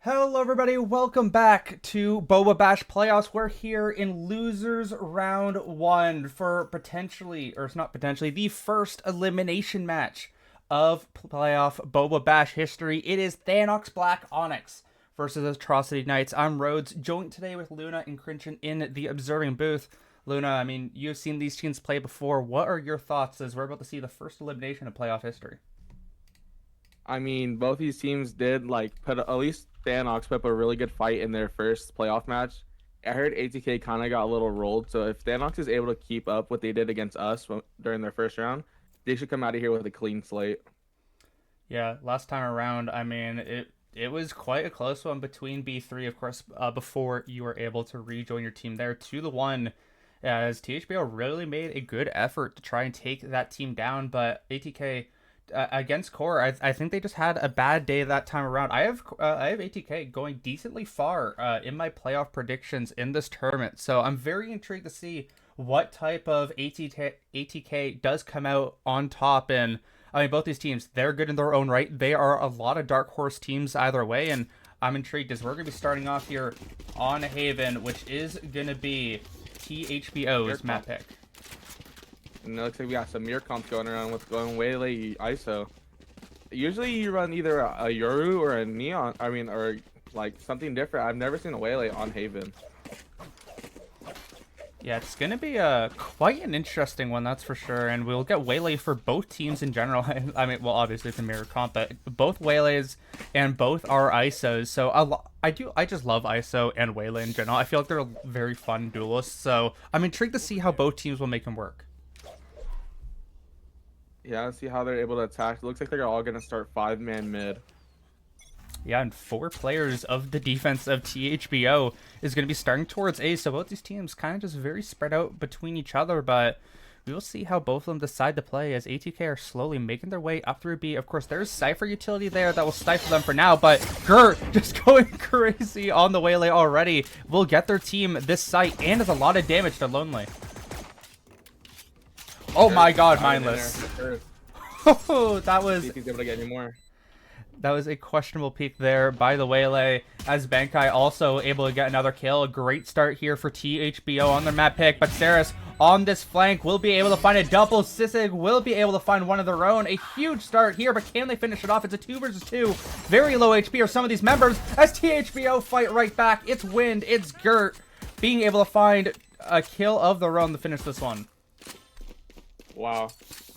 Hello, everybody. Welcome back to Boba Bash Playoffs. We're here in Losers Round 1 for potentially, or it's not potentially, the first elimination match of playoff Boba Bash history. It is Thanox Black Onyx versus Atrocity Knights. I'm Rhodes, joined today with Luna and Crinchin in the observing booth. Luna, I mean, you've seen these teams play before. What are your thoughts as we're about to see the first elimination of playoff history? I mean, both these teams did put at least Thanox put up a really good fight in their first playoff match. I heard ATK kind of got a little rolled, so if Thanox is able to keep up what they did against us during their first round, they should come out of here with a clean slate. Yeah, last time around, I mean, it was quite a close one between B3, of course, before you were able to rejoin your team there 2-1, as THBO really made a good effort to try and take that team down, but ATK against Core, I think they just had a bad day that time around. I have ATK going decently far in my playoff predictions in this tournament, so I'm very intrigued to see what type of ATK does come out on top. And I mean, both these teams, they're good in their own right. They are a lot of dark horse teams either way, and I'm intrigued as we're going to be starting off here on Haven, which is going to be THBO's map pick. And it looks like we got some mirror comps going around with going Waylay ISO. Usually you run either a Yoru or a Neon, or like something different. I've never seen a Waylay on Haven. Yeah, it's going to be quite an interesting one, that's for sure. And we'll get Waylay for both teams in general. I mean, well, obviously it's a mirror comp, but both Waylays and both are ISOs. So I just love ISO and Waylay in general. I feel like they're very fun duelists. So I'm intrigued to see how both teams will make them work. Yeah, let's see how they're able to attack. It looks like they're all going to start 5-man mid. Yeah, and 4 players of the defense of THBO is going to be starting towards A. So both these teams kind of just very spread out between each other, but we will see how both of them decide to play as ATK are slowly making their way up through B. Of course, there's Cypher utility there that will stifle them for now, but Gert just going crazy on the Waylay already will get their team this site and does a lot of damage to Lonely. Oh my god, mindless. Oh, that was... See if he's able to get any more. That was a questionable peek there by the Waylay, as Bankai also able to get another kill. A great start here for THBO on their map pick, but Saris on this flank will be able to find a double. Sisig will be able to find one of their own. A huge start here, but can they finish it off? It's a 2 versus 2. Very low HP are some of these members as THBO fight right back. It's Wind, it's Gert being able to find a kill of their own to finish this one. Wow.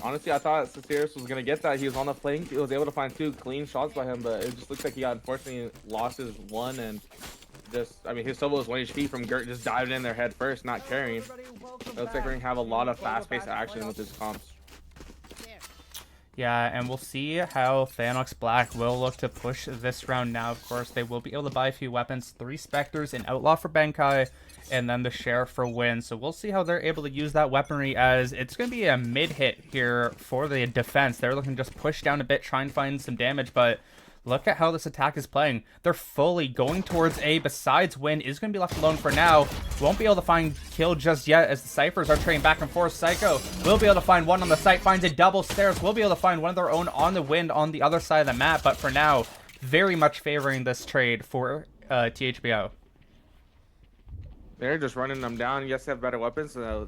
Honestly, I thought Cesaris was going to get that. He was on the flank. He was able to find 2 clean shots by him, but it just looks like he got, unfortunately, lost his one. And just, I mean, his solo was 1 HP from Gert just diving in there head first, not carrying. It looks like we're going to have a lot of fast-paced action with his comps. Yeah, and we'll see how Thanox Black will look to push this round now. Of course, they will be able to buy a few weapons. 3 Spectres, an Outlaw for Bankai, and then the Sheriff for Win. So we'll see how they're able to use that weaponry, as it's going to be a mid-hit here for the defense. They're looking to just push down a bit, try and find some damage, but look at how this attack is playing. They're fully going towards A, besides Win is going to be left alone for now. Won't be able to find kill just yet as the Cyphers are trading back and forth. Psycho will be able to find one on the site, finds a double. Stairs will be able to find one of their own on the Wind on the other side of the map, but for now, very much favoring this trade for THBO. They're just running them down. Yes, they have better weapons, so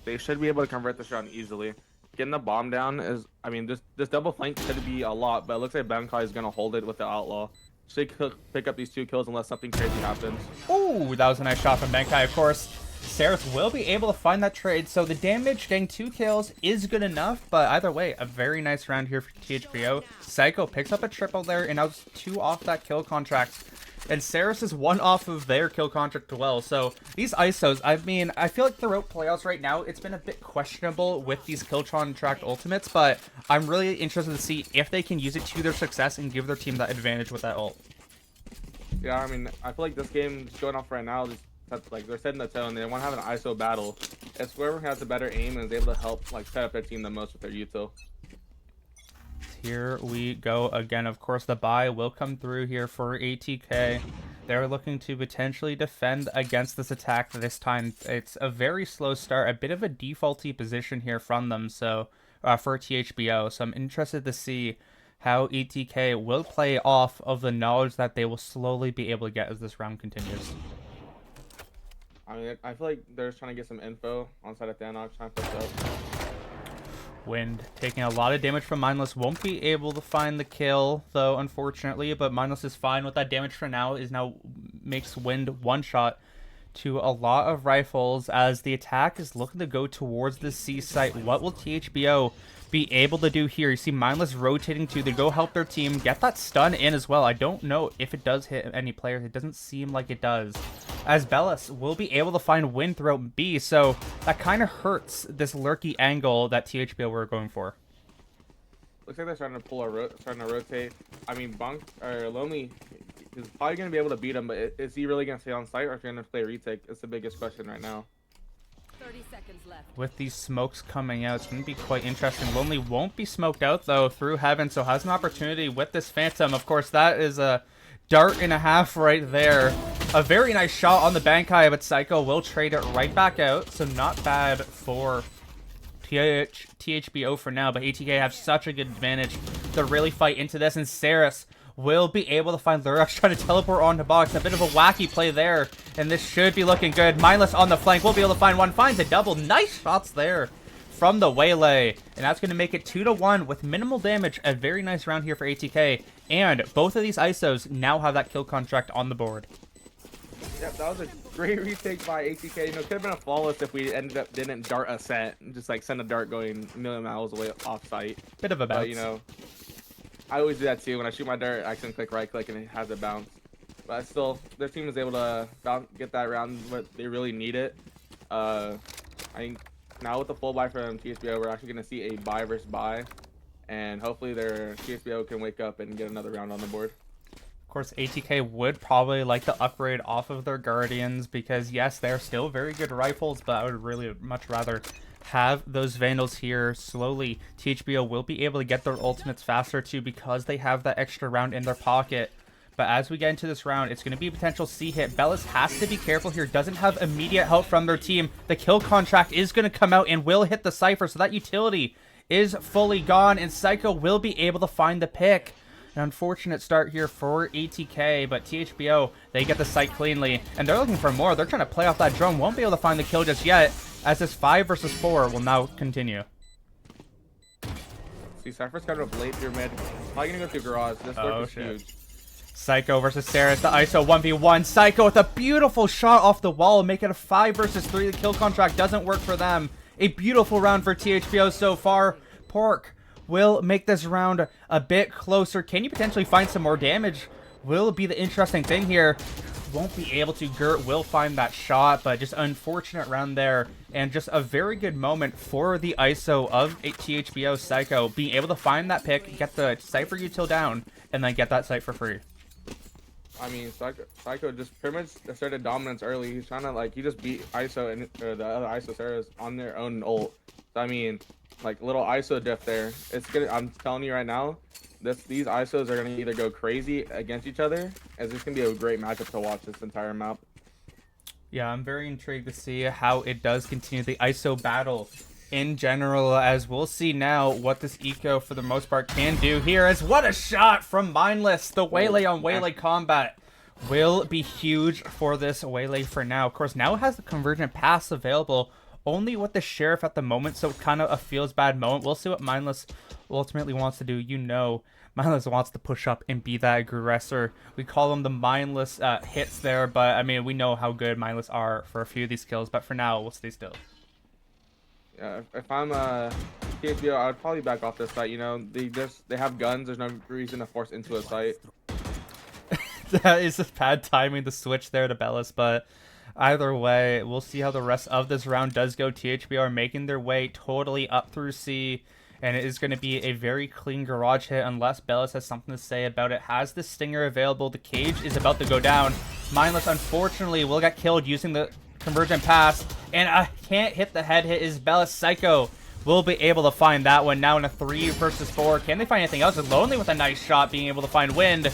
they should be able to convert this round easily. Getting the bomb down is, I mean, this double flank could be a lot, but it looks like Bankai is going to hold it with the Outlaw. Should pick up these 2 kills unless something crazy happens. Ooh, that was a nice shot from Bankai, of course. Saris will be able to find that trade, so the damage, getting 2 kills, is good enough, but either way, a very nice round here for THBO. Psycho picks up a triple there, and now 2 off that kill contract. And Saris is 1 off of their kill contract as well. So these ISOs, I mean, I feel like throughout playoffs right now, it's been a bit questionable with these kill contract ultimates, but I'm really interested to see if they can use it to their success and give their team that advantage with that ult. Yeah, I mean, I feel like this game is going off right now. Like, they're setting the tone. They want to have an ISO battle. It's whoever has the better aim and is able to help like set up their team the most with their util. Here we go again. Of course, the buy will come through here for ATK. They're looking to potentially defend against this attack this time. It's a very slow start, a bit of a defaulty position here from them, so for THBO. So I'm interested to see how ATK will play off of the knowledge that they will slowly be able to get as this round continues. I mean, I feel like they're just trying to get some info on side of Thanos, trying to push up. Wind taking a lot of damage from Mindless. Won't be able to find the kill, though, unfortunately. But Mindless is fine with that damage for now. Makes Wind one shot to a lot of rifles as the attack is looking to go towards the C site. What will THBO be able to do here? You see Mindless rotating to go help their team, get that stun in as well. I don't know if it does hit any players. It doesn't seem like it does. As Bellis will be able to find Wind throughout B, so that kind of hurts this lurky angle that THBO were going for. Looks like they're starting to starting to rotate. I mean, Lonely is probably going to be able to beat him, but is he really going to stay on site or is he going to play retake? It's the biggest question right now. 30 seconds left. With these smokes coming out, it's going to be quite interesting. Lonely won't be smoked out, though, through Heaven, so has an opportunity with this Phantom. Of course, that is a dart and a half right there. A very nice shot on the Bankai, but Psycho will trade it right back out, so not bad for THBO for now, but ATK have such a good advantage to really fight into this, and Saris will be able to find Lurex trying to teleport onto box. A bit of a wacky play there, and this should be looking good. Mindless on the flank will be able to find one, finds a double. Nice shots there from the Waylay, and that's going to make it 2-1 with minimal damage. A very nice round here for ATK, and both of these ISOs now have that kill contract on the board. Yep, that was a great retake by ATK. You know, it could have been a flawless if we didn't dart a set, just like send a dart going a million miles away off site. Bit of a bounce. But, you know, I always do that too. When I shoot my dart, I accidentally click right click and it has a bounce. But still, their team was able to get that round, but they really need it. I think now with the full buy from THBO, we're actually going to see a buy versus buy, and hopefully their THBO can wake up and get another round on the board. Of course, ATK would probably like to upgrade off of their Guardians because, yes, they're still very good rifles, but I would really much rather have those Vandals here. Slowly, THBO will be able to get their ultimates faster too because they have that extra round in their pocket. But as we get into this round, it's going to be a potential C hit. Bellis has to be careful here. Doesn't have immediate help from their team. The kill contract is going to come out and will hit the Cypher, so that utility is fully gone, and Psycho will be able to find the pick. An unfortunate start here for ATK, but THBO, they get the site cleanly, and they're looking for more. They're trying to play off that drone. Won't be able to find the kill just yet, as this 5 versus 4 will now continue. See, Cypher's kind of late through mid. Probably going to go through garage. This lurk is huge. Psycho versus Saris, the ISO 1v1. Psycho with a beautiful shot off the wall, make it a 5 versus 3. The kill contract doesn't work for them. A beautiful round for THBO so far. Pork will make this round a bit closer. Can you potentially find some more damage? Will be the interesting thing here. Won't be able to. Gert will find that shot, but just unfortunate round there. And just a very good moment for the ISO of THBO Psycho, being able to find that pick, get the Cypher util down, and then get that site for free. I mean, Psycho just pretty much asserted dominance early. He's trying to, like, he just beat ISO and the other ISO Sarahs on their own ult. So, I mean, like, little ISO diff there. It's gonna, I'm telling you right now, these ISOs are gonna either go crazy against each other, as this can be a great matchup to watch this entire map. Yeah, I'm very intrigued to see how it does continue the ISO battle in general, as we'll see now what this eco for the most part can do here. As what a shot from Mindless. The Waylay on Waylay combat will be huge for this Waylay for now. Of course, now it has the convergent pass available only with the Sheriff at the moment, so kind of a feels bad moment. We'll see what Mindless ultimately wants to do. You know, Mindless wants to push up and be that aggressor. We call them the Mindless hits there, but I mean, we know how good Mindless are for a few of these kills, but for now, we'll stay still. Yeah, if I'm THBO, I would probably back off this site. You know, they have guns. There's no reason to force into a site. That is just bad timing, the switch there to Bellis, but either way, we'll see how the rest of this round does go. THBO are making their way totally up through C, and it is going to be a very clean garage hit unless Bellis has something to say about it. Has the Stinger available. The cage is about to go down. Mindless, unfortunately, will get killed using the convergent pass, and I can't hit the head hit. Is Bellis. Psycho will be able to find that one now in a 3 versus 4. Can they find anything else? Lonely with a nice shot, being able to find Wind.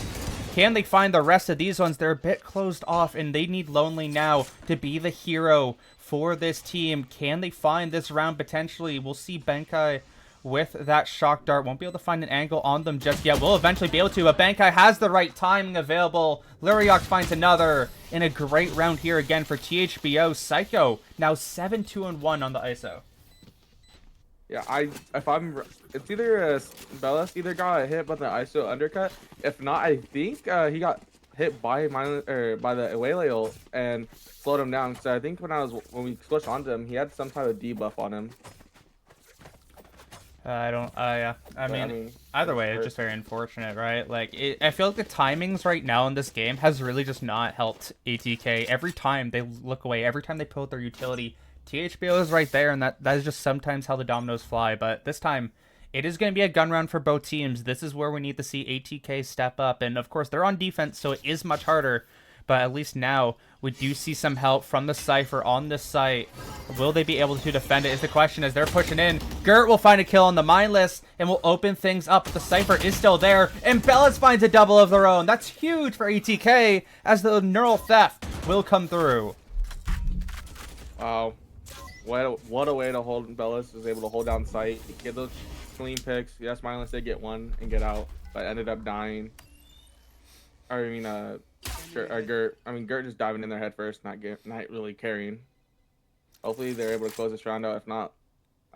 Can they find the rest of these ones? They're a bit closed off, and they need Lonely now to be the hero for this team. Can they find this round potentially? We'll see Benkai with that shock dart. Won't be able to find an angle on them just yet. Will eventually be able to, but Bankai has the right timing available. Lyriox finds another in a great round here again for THBO. Psycho now 7-2-1 on the ISO. Yeah, it's either Bellis either got hit by the ISO undercut. If not, I think he got hit by by the Away and slowed him down. So I think when we switched onto him, he had some type of debuff on him. Yeah. I mean, either way, it's just very unfortunate, right? Like, I feel like the timings right now in this game has really just not helped ATK. Every time they look away, every time they pull out their utility, THBO is right there, and that is just sometimes how the dominoes fly. But this time, it is going to be a gun round for both teams. This is where we need to see ATK step up. And, of course, they're on defense, so it is much harder. But at least now, we do see some help from the Cypher on this site. Will they be able to defend it is the question as they're pushing in. Gert will find a kill on the Mindless and will open things up. The Cypher is still there, and Bellis finds a double of their own. That's huge for ATK as the Neural Theft will come through. Wow. What a way to hold. Bellis was able to hold down site, get those clean picks. Yes, Mindless did get one and get out, but ended up dying. Gert just diving in their head first, not really carrying. Hopefully they're able to close this round out. If not,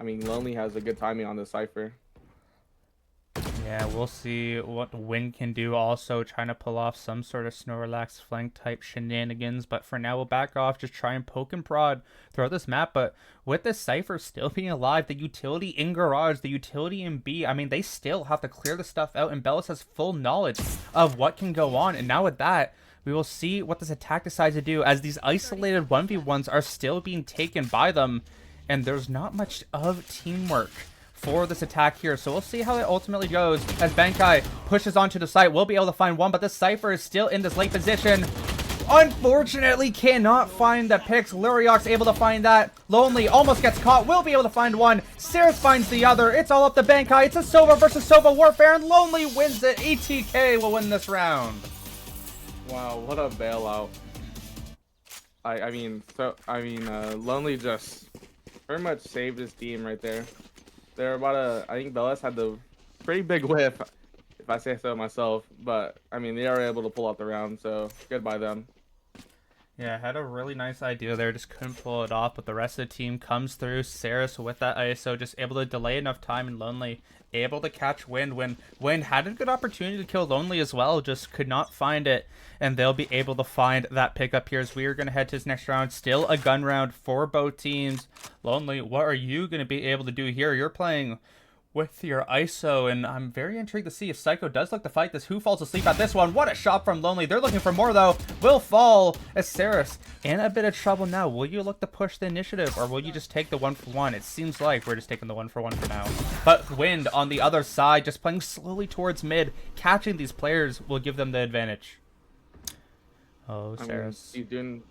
Lonely has a good timing on the Cypher. Yeah, we'll see what Win can do also, trying to pull off some sort of Snorlax flank type shenanigans. But for now, we'll back off, just try and poke and prod throughout this map. But with the Cypher still being alive, the utility in Garage, the utility in B, they still have to clear the stuff out. And Bellis has full knowledge of what can go on. And now with that, we will see what this attack decides to do as these isolated 1v1s are still being taken by them. And there's not much of teamwork for this attack here, so we'll see how it ultimately goes as Bankai pushes onto the site. We'll be able to find one, but the Cypher is still in this late position. Unfortunately, cannot find the picks. Lyriox able to find that. Lonely almost gets caught. Will be able to find one. Cirrus finds the other. It's all up to Bankai. It's a Sova versus Sova warfare, and Lonely wins it. ATK will win this round. Wow, what a bailout. Lonely just pretty much saved his team right there. They're I think Bellis had the pretty big whiff, if I say so myself. But, they are able to pull out the round, so good by them. Yeah, had a really nice idea there, just couldn't pull it off, but the rest of the team comes through. Cirrus with that ISO, just able to delay enough time, and Lonely able to catch Wind when Wind had a good opportunity to kill Lonely as well, just could not find it, and they'll be able to find that pickup here as we are going to head to this next round. Still a gun round for both teams. Lonely, what are you going to be able to do here? You're playing with your ISO, and I'm very intrigued to see if Psycho does look to fight this. Who falls asleep at this one? What a shot from Lonely. They're looking for more, though. Will fall as Cirrus in a bit of trouble now. Will you look to push the initiative, or will you just take the 1-for-1? It seems like we're just taking the 1-for-1 for now. But Wind on the other side, just playing slowly towards mid. Catching these players will give them the advantage. Oh, Cirrus. He's doing...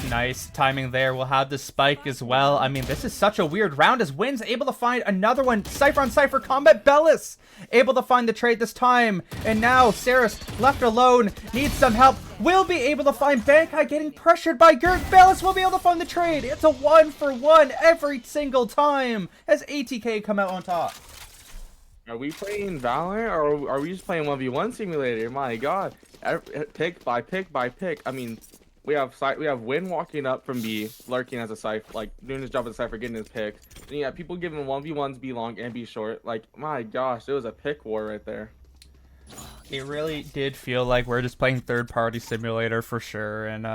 Nice timing there. We'll have the spike as well. This is such a weird round as Wind's able to find another one. Cypher on Cypher combat. Bellis able to find the trade this time. And now Cirrus left alone. Needs some help. Will be able to find Bankai getting pressured by Gert. Bellis will be able to find the trade. It's a 1-for-1 every single time as ATK come out on top. Are we playing Valorant, or are we just playing 1v1 simulator? My god. Pick by pick by pick. We have Win walking up from B, lurking as a Cypher, doing his job as a Cypher, getting his pick. Then you have people giving 1v1s B long and B short. My gosh, it was a pick war right there. It really did feel like we're just playing third-party simulator for sure. And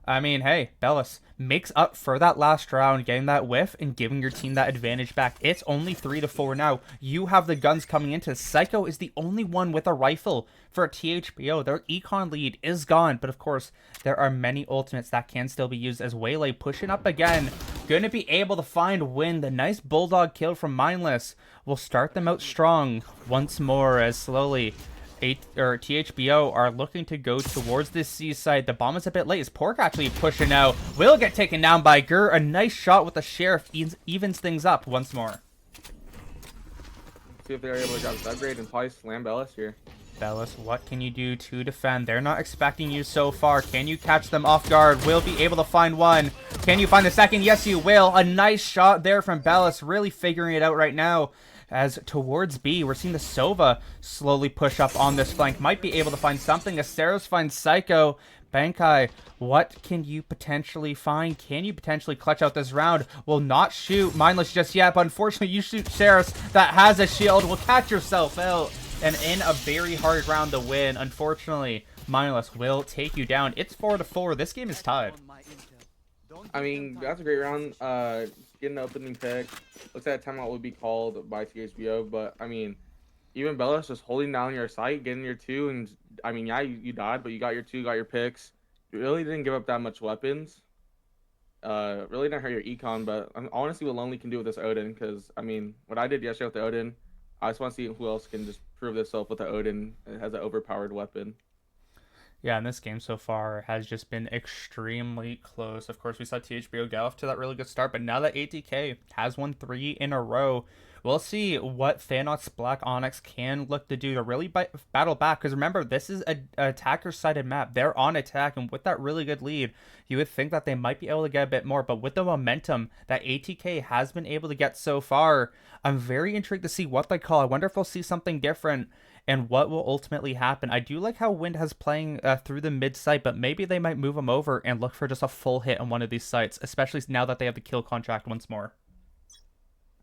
hey, Bellis makes up for that last round, getting that whiff and giving your team that advantage back. It's only 3-4 now. You have the guns coming into. Psycho is the only one with a rifle for THBO. Their econ lead is gone, but of course, there are many ultimates that can still be used as Waylay pushing up again. Going to be able to find Win. The nice bulldog kill from Mindless will start them out strong once more as slowly THBO are looking to go towards this seaside. The bomb is a bit late. Is Pork actually pushing out? Will get taken down by Gur. A nice shot with the Sheriff evens things up once more. See if they're able to get this upgrade and probably slam Bellis here. Bellis, what can you do to defend? They're not expecting you so far. Can you catch them off guard? Will be able to find one. Can you find the second? Yes, you will. A nice shot there from Bellis. Really figuring it out right now. As towards B, we're seeing the Sova slowly push up on this flank. Might be able to find something. Aceros finds Psycho. Bankai, what can you potentially find? Can you potentially clutch out this round? Will not shoot Mindless just yet, but unfortunately you shoot Ceres that has a shield. Will catch yourself out. And in a very hard round to win, unfortunately, Mindless will take you down. It's 4-4. This game is tied. I mean, that's a great round. Getting the opening pick. Looks like a timeout would be called by THBO, but I mean, even Bellis just holding down your site, getting your 2, and I mean, yeah, you died, but you got your 2, got your picks. You really didn't give up that much weapons. Really didn't hurt your econ, but I want to see what Lonely can do with this Odin, because I mean, what I did yesterday with the Odin, I just want to see who else can just prove themselves with the Odin. It has an overpowered weapon. Yeah, and this game so far has just been extremely close. Of course, we saw THBO get off to that really good start, but now that ATK has won 3 in a row, we'll see what Thanos Black Onyx can look to do to really battle back. Because remember, this is a attacker-sided map. They're on attack, and with that really good lead, you would think that they might be able to get a bit more. But with the momentum that ATK has been able to get so far, I'm very intrigued to see what they call. I wonder if we'll see something different and what will ultimately happen. I do like how Wind has playing through the mid site, but maybe they might move him over and look for just a full hit on one of these sites, especially now that they have the kill contract once more.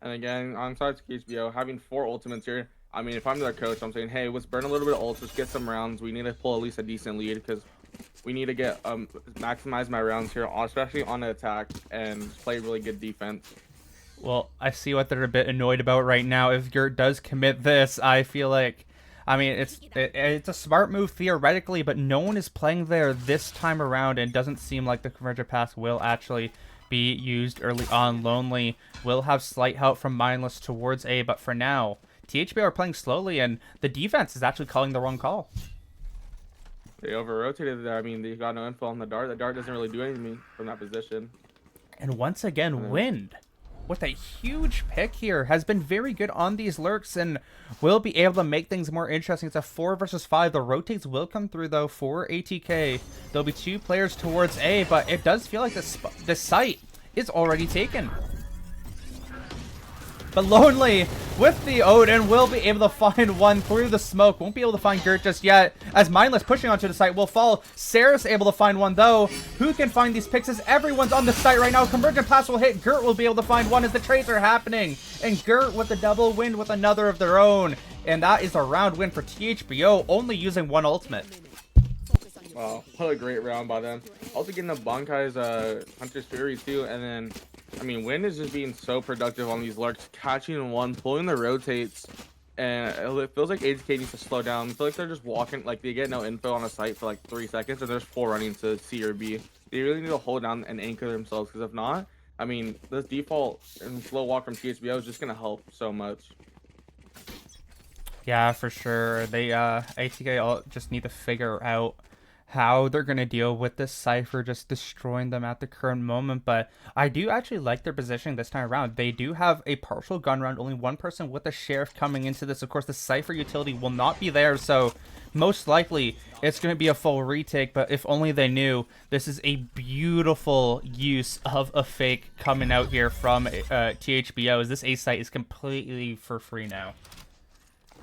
And again, on side to HBO, having 4 ultimates here, I mean, if I'm their coach, I'm saying, hey, let's burn a little bit of ults, let's get some rounds. We need to pull at least a decent lead, because we need to get maximize my rounds here, especially on the attack, and play really good defense. Well, I see what they're a bit annoyed about right now. If Gert does commit this, I feel like, I mean, it's a smart move theoretically, but no one is playing there this time around, and it doesn't seem like the Convergent Pass will actually be used early on. Lonely will have slight help from Mindless towards A, but for now, THBO are playing slowly, and the defense is actually calling the wrong call. They over-rotated there. I mean, they got no info on the dart. The dart doesn't really do anything from that position. And once again, Wind, with a huge pick here, has been very good on these lurks and will be able to make things more interesting. It's a 4 versus 5. The rotates will come through, though, for ATK. There'll be 2 players towards A, but it does feel like the site is already taken. But Lonely, with the Odin, will be able to find one through the smoke. Won't be able to find Gert just yet, as Mindless pushing onto the site will fall. Saris able to find one, though. Who can find these picks as everyone's on the site right now? Convergent Pass will hit. Gert will be able to find one as the trades are happening. And Gert with a double Wind with another of their own. And that is a round win for THBO, only using 1 ultimate. Wow, what a great round by them. Also getting the Bankai's Hunter's Fury, too, and then I mean, Wind is just being so productive on these lurks, catching one, pulling the rotates, and it feels like ATK needs to slow down. I feel like they're just walking, like they get no info on a site for like 3 seconds, and there's 4 running to C or B. They really need to hold down and anchor themselves, because if not, I mean, this default and slow walk from THBO is just going to help so much. Yeah, for sure. They ATK all just need to figure out how they're going to deal with this Cypher just destroying them at the current moment. But I do actually like their positioning this time around. They do have a partial gun round, only 1 person with a Sheriff coming into this. Of course, the Cypher utility will not be there, so most likely it's going to be a full retake. But if only they knew, this is a beautiful use of a fake coming out here from THBO, as this A site is completely for free now.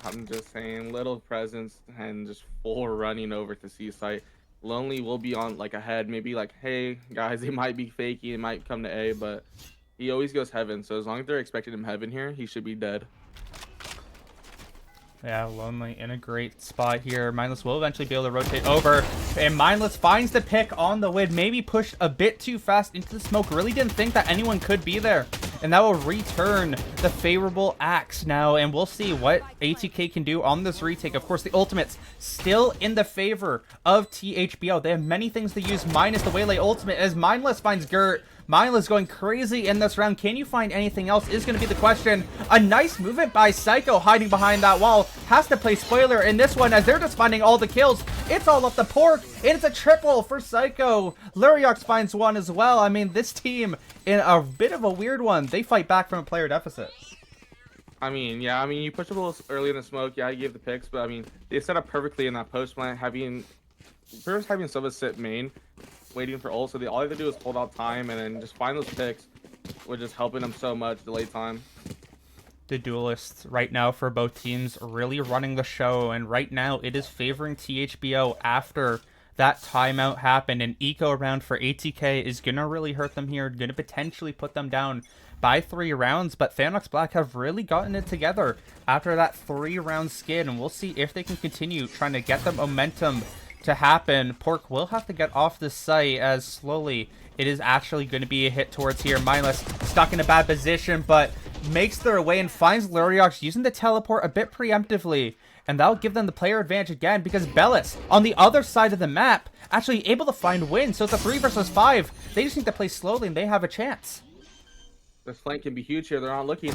I'm just saying, little presence and just full running over to C site. Lonely will be on like ahead, maybe like, hey guys, they might be fakey, it might come to A, but he always goes heaven. So as long as they're expecting him heaven here, he should be dead. Yeah, Lonely in a great spot here. Mindless will eventually be able to rotate over, and Mindless finds the pick on the Wind. Maybe pushed a bit too fast into the smoke. Really didn't think that anyone could be there. And that will return the favorable axe now, and we'll see what ATK can do on this retake. Of course, the ultimate's still in the favor of THBO. They have many things to use, minus the Waylay ultimate, as Mindless finds Gert. Mindless going crazy in this round. Can you find anything else is going to be the question. A nice movement by Psycho hiding behind that wall. Has to play spoiler in this one, as they're just finding all the kills. It's all up the pork, and it's a triple for Psycho. Luriox finds one as well. I mean, this team in a bit of a weird one. They fight back from a player deficit. I mean, yeah, I mean, you push a little early in the smoke. Yeah, you give the picks, but I mean, they set up perfectly in that post plant, having Silva sit main, waiting for ult, so all they have to do is hold out time and then just find those picks, which is helping them so much delay time. the duelists right now for both teams, really running the show, and right now it is favoring THBO after that timeout happened. An eco round for ATK is gonna really hurt them here, gonna potentially put them down by 3 rounds, but Thanox Black have really gotten it together after that 3-round skid, and we'll see if they can continue trying to get the momentum to happen. Pork will have to get off this site as slowly it is actually going to be a hit towards here. Mindless stuck in a bad position, but makes their way and finds Luriox using the teleport a bit preemptively. And that'll give them the player advantage again because Bellis, on the other side of the map, actually able to find win. So it's a 3 versus 5. They just need to play slowly and they have a chance. This flank can be huge here. They're not looking.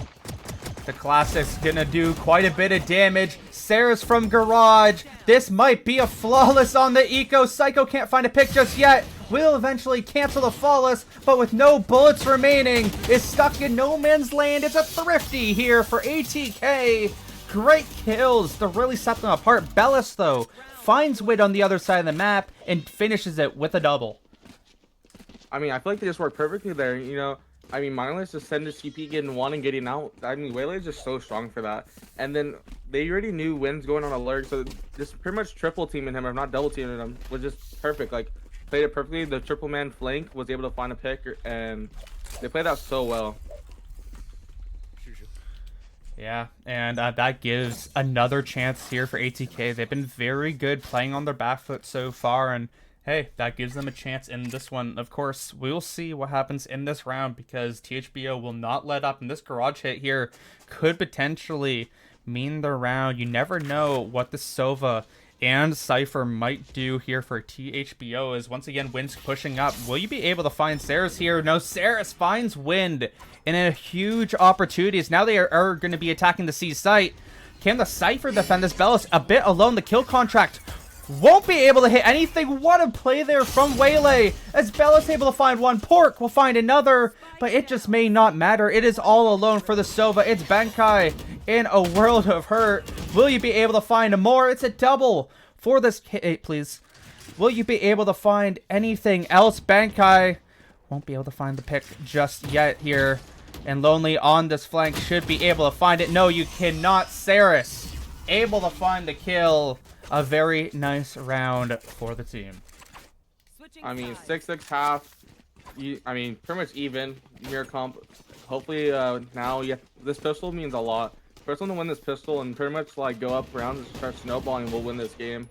The Classic's gonna do quite a bit of damage. Sarah's from Garage. This might be a flawless on the eco. Psycho can't find a pick just yet. Will eventually cancel the flawless, but with no bullets remaining, is stuck in no man's land. It's a thrifty here for ATK. Great kills to really set them apart. Bellis, though, finds Wit on the other side of the map and finishes it with a double. I mean, I feel like they just worked perfectly there, you know. I mean, Mindless just send to CP, getting one and getting out. I mean, Waylay is just so strong for that. And then they already knew Wynn's going on alert, so just pretty much triple teaming him, or not double teaming him, was just perfect. Like, played it perfectly. The triple man flank was able to find a pick, and they played out so well. Yeah, and that gives another chance here for ATK. They've been very good playing on their back foot so far, and hey, that gives them a chance in this one. Of course, we'll see what happens in this round because THBO will not let up, and this garage hit here could potentially mean the round. You never know what the Sova and Cypher might do here for THBO as once again Wind's pushing up. Will you be able to find Saris here? No, Saris finds Wind in a huge opportunity. Now they are going to be attacking the C site. Can the Cypher defend this? Bellis a bit alone. The kill contract won't be able to hit anything. What a play there from Waylay as Bellis able to find one. Pork will find another, but it just may not matter. It is all alone for the Sova. It's Bankai in a world of hurt. Will you be able to find more? It's a double for this hit, please. Will you be able to find anything else? Bankai won't be able to find the pick just yet here. And Lonely on this flank should be able to find it. No, you cannot. Saris able to find the kill. A very nice round for the team. I mean, 6-6 half. I mean, pretty much even. Mirror comp. Hopefully, now this pistol means a lot. First one to win this pistol and pretty much like go up rounds and start snowballing will win this game.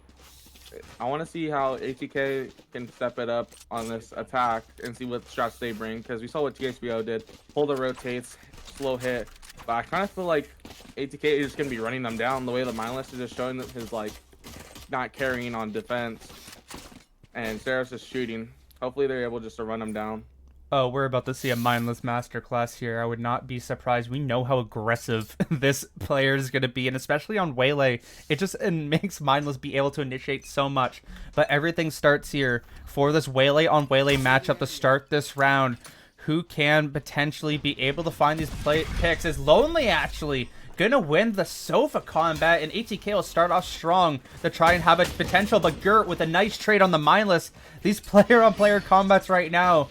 I want to see how ATK can step it up on this attack and see what shots they bring, because we saw what THBO did. Hold the rotates, slow hit. But I kind of feel like ATK is just going to be running them down the way the Mindless is just showing that his like not carrying on defense, and Saris is shooting. Hopefully they're able just to run them down. Oh, we're about to see a mindless masterclass here. I would not be surprised. We know how aggressive this player is going to be, and especially on Waylay, it makes mindless be able to initiate so much. But everything starts here for this Waylay on Waylay matchup to start this round. Who can potentially be able to find these picks? Is Lonely actually gonna win the Sofa combat, and ATK will start off strong to try and have a potential, but Gert with a nice trade on the mindless. These player-on-player combats right now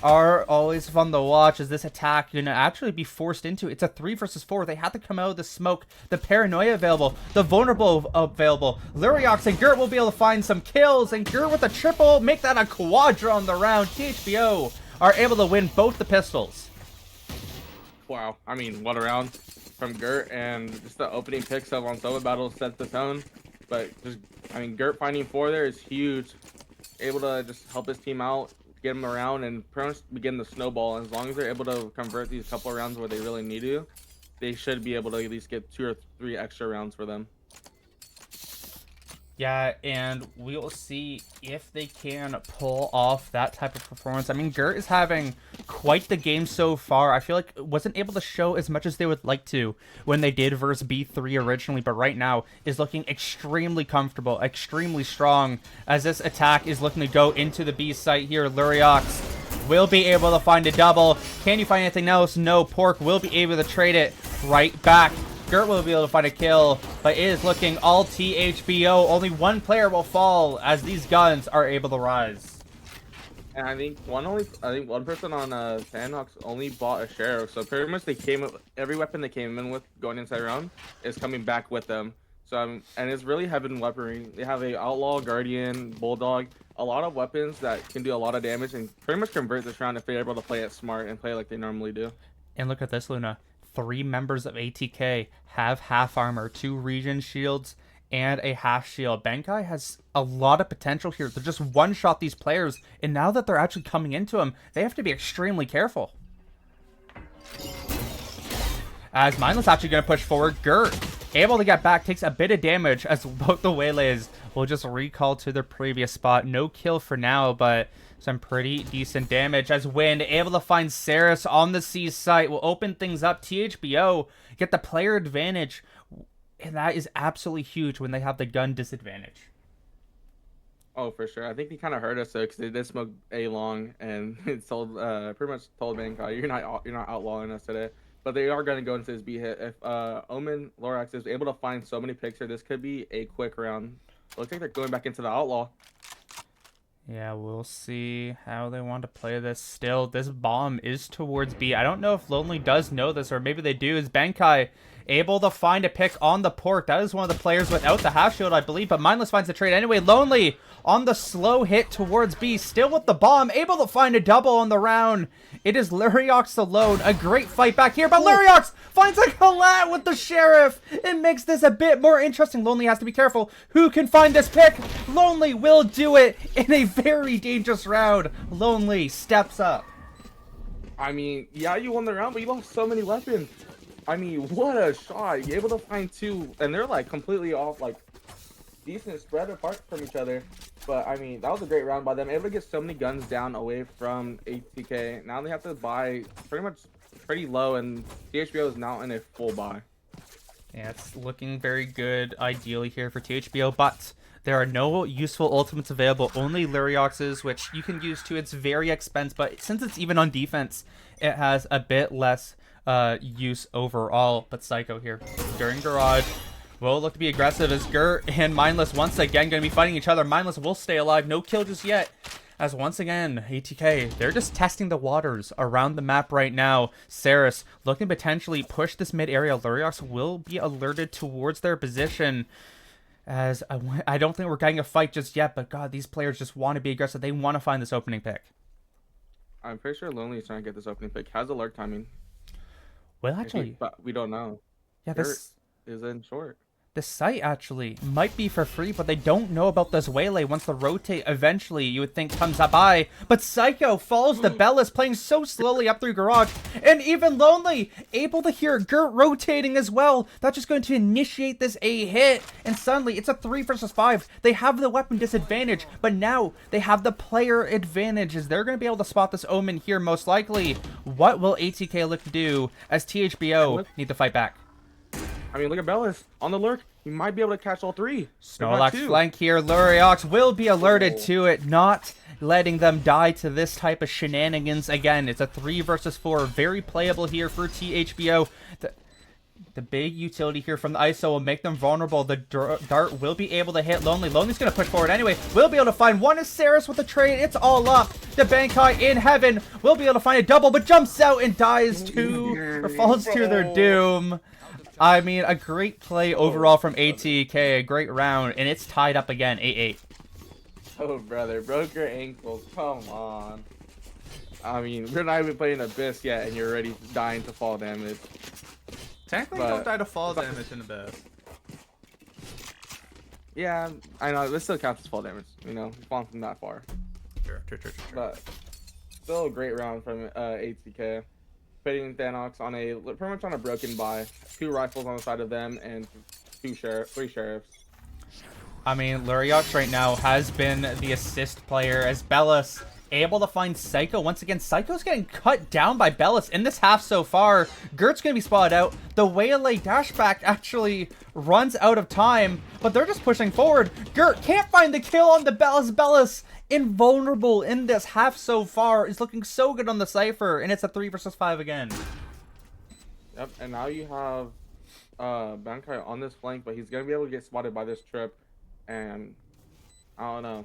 are always fun to watch as this attack gonna actually be forced into. It's a 3 versus 4. They have to come out of the smoke. The paranoia available, the vulnerable available. Luriox and Gert will be able to find some kills, and Gert with a triple, make that a quadra on the round. THBO are able to win both the pistols. Wow, I mean, what a round from Gert, and just the opening picks up on Sova Battle set the tone. But just, I mean, Gert finding 4 there is huge. Able to just help his team out, get them around, and pretty much begin the snowball. As long as they're able to convert these couple of rounds where they really need to, they should be able to at least get 2 or 3 extra rounds for them. Yeah, and we'll see if they can pull off that type of performance. I mean, Gert is having quite the game so far. I feel like wasn't able to show as much as they would like to when they did versus B3 originally, but right now is looking extremely comfortable, extremely strong, as this attack is looking to go into the B site here. Luriox will be able to find a double. Can you find anything else? No. Pork will be able to trade it right back. Gert will be able to find a kill, but it is looking all THBO. Only one player will fall as these guns are able to rise. And I think one person on Sandhawks only bought a sheriff, so pretty much every weapon they came in with going inside round is coming back with them. So and it's really heaven weaponry. They have a outlaw, guardian, bulldog, a lot of weapons that can do a lot of damage and pretty much convert this round if they're able to play it smart and play like they normally do. And look at this, Luna. 3 members of ATK have half armor, 2 regen shields, and a half shield. Bankai has a lot of potential here to just one-shot these players, and now that they're actually coming into him, they have to be extremely careful. As Mindless actually going to push forward, Gert able to get back, takes a bit of damage as both the Waylays will just recall to their previous spot. No kill for now, but some pretty decent damage as Wind able to find Saris on the C site will open things up. THBO get the player advantage, and that is absolutely huge when they have the gun disadvantage. Oh, for sure. I think they kind of hurt us though, because they did smoke A long, and it told pretty much told Bankai, you're not outlawing us today. But they are going to go into this B hit. If Omen Lorax is able to find so many picks here, this could be a quick round. Looks like they're going back into the outlaw. Yeah, we'll see how they want to play this. Still, this bomb is towards B. I don't know if Lonely does know this, or maybe they do. Is Bankai able to find a pick on the port? That is one of the players without the half shield, I believe, but Mindless finds the trade anyway. Lonely on the slow hit towards B, still with the bomb, able to find a double on the round. It is Luriox alone. A great fight back here, but Luriox finds a collat with the Sheriff. It makes this a bit more interesting. Lonely has to be careful. Who can find this pick? Lonely will do it in a very dangerous round. Lonely steps up. I mean, yeah, you won the round, but you lost so many weapons. I mean, what a shot. You're able to find 2, and they're like completely off, like decent spread apart from each other. But I mean, that was a great round by them. Able to get so many guns down away from ATK. Now they have to buy pretty low, and THBO is now in a full buy. Yeah, it's looking very good ideally here for THBO, but there are no useful ultimates available, only Luriox's, which you can use to its very expense, but since it's even on defense, it has a bit less use overall. But Psycho here during Garage will look to be aggressive as Gert and Mindless once again going to be fighting each other. Mindless will stay alive, no kill just yet. As once again, ATK, they're just testing the waters around the map right now. Saris looking to potentially push this mid area. Luriox will be alerted towards their position. As I don't think we're getting a fight just yet, but God, these players just want to be aggressive. They want to find this opening pick. I'm pretty sure Lonely is trying to get this opening pick. How's the lurk timing? Well, actually, But we don't know. yeah, Gert this is in short. the site actually might be for free, but they don't know about this waylay once the rotate eventually you would think comes up by. But Psycho follows the Bellis, playing so slowly up through Garage, and even Lonely able to hear Gert rotating as well. That's just going to initiate this A hit, and suddenly it's a 3 versus 5. They have the weapon disadvantage, but now they have the player advantage as they're going to be able to spot this Omen here most likely. What will ATK look to do as THBO need to fight back? I mean, look at Bellis on the lurk. He might be able to catch all 3. Snorlax flank here. Luriox will be alerted to it, not letting them die to this type of shenanigans. Again, it's a 3 versus 4. Very playable here for THBO. The big utility here from the ISO will make them vulnerable. The dart will be able to hit Lonely. Lonely's going to push forward anyway. We'll be able to find one. Is Saris with the trade. It's all up. The Bankai in heaven will be able to find a double, but jumps out and dies to, or falls to their doom. I mean, a great play overall from ATK, a great round, and it's tied up again, 8-8. Oh, brother, broke your ankles. Come on. I mean, we're not even playing Abyss yet, and you're already dying to fall damage. Technically, don't die to fall damage in Abyss. Yeah, I know. This still counts as fall damage. You know, falling from that far. Sure. But still a great round from ATK. Pitting Thanox on pretty much on a broken buy. 2 rifles on the side of them and 3 sheriffs. I mean, Luriox right now has been the assist player as Bellis able to find Psycho. Once again, Psycho's getting cut down by Bellis in this half so far. Gert's going to be spotted out. The Waylay dashback actually runs out of time, but they're just pushing forward. Gert can't find the kill on the Bellis. Bellis, invulnerable in this half so far, is looking so good on the Cypher, and it's a 3 versus 5 again. Yep, and now you have Bankai on this flank, but he's going to be able to get spotted by this trip, and I don't know.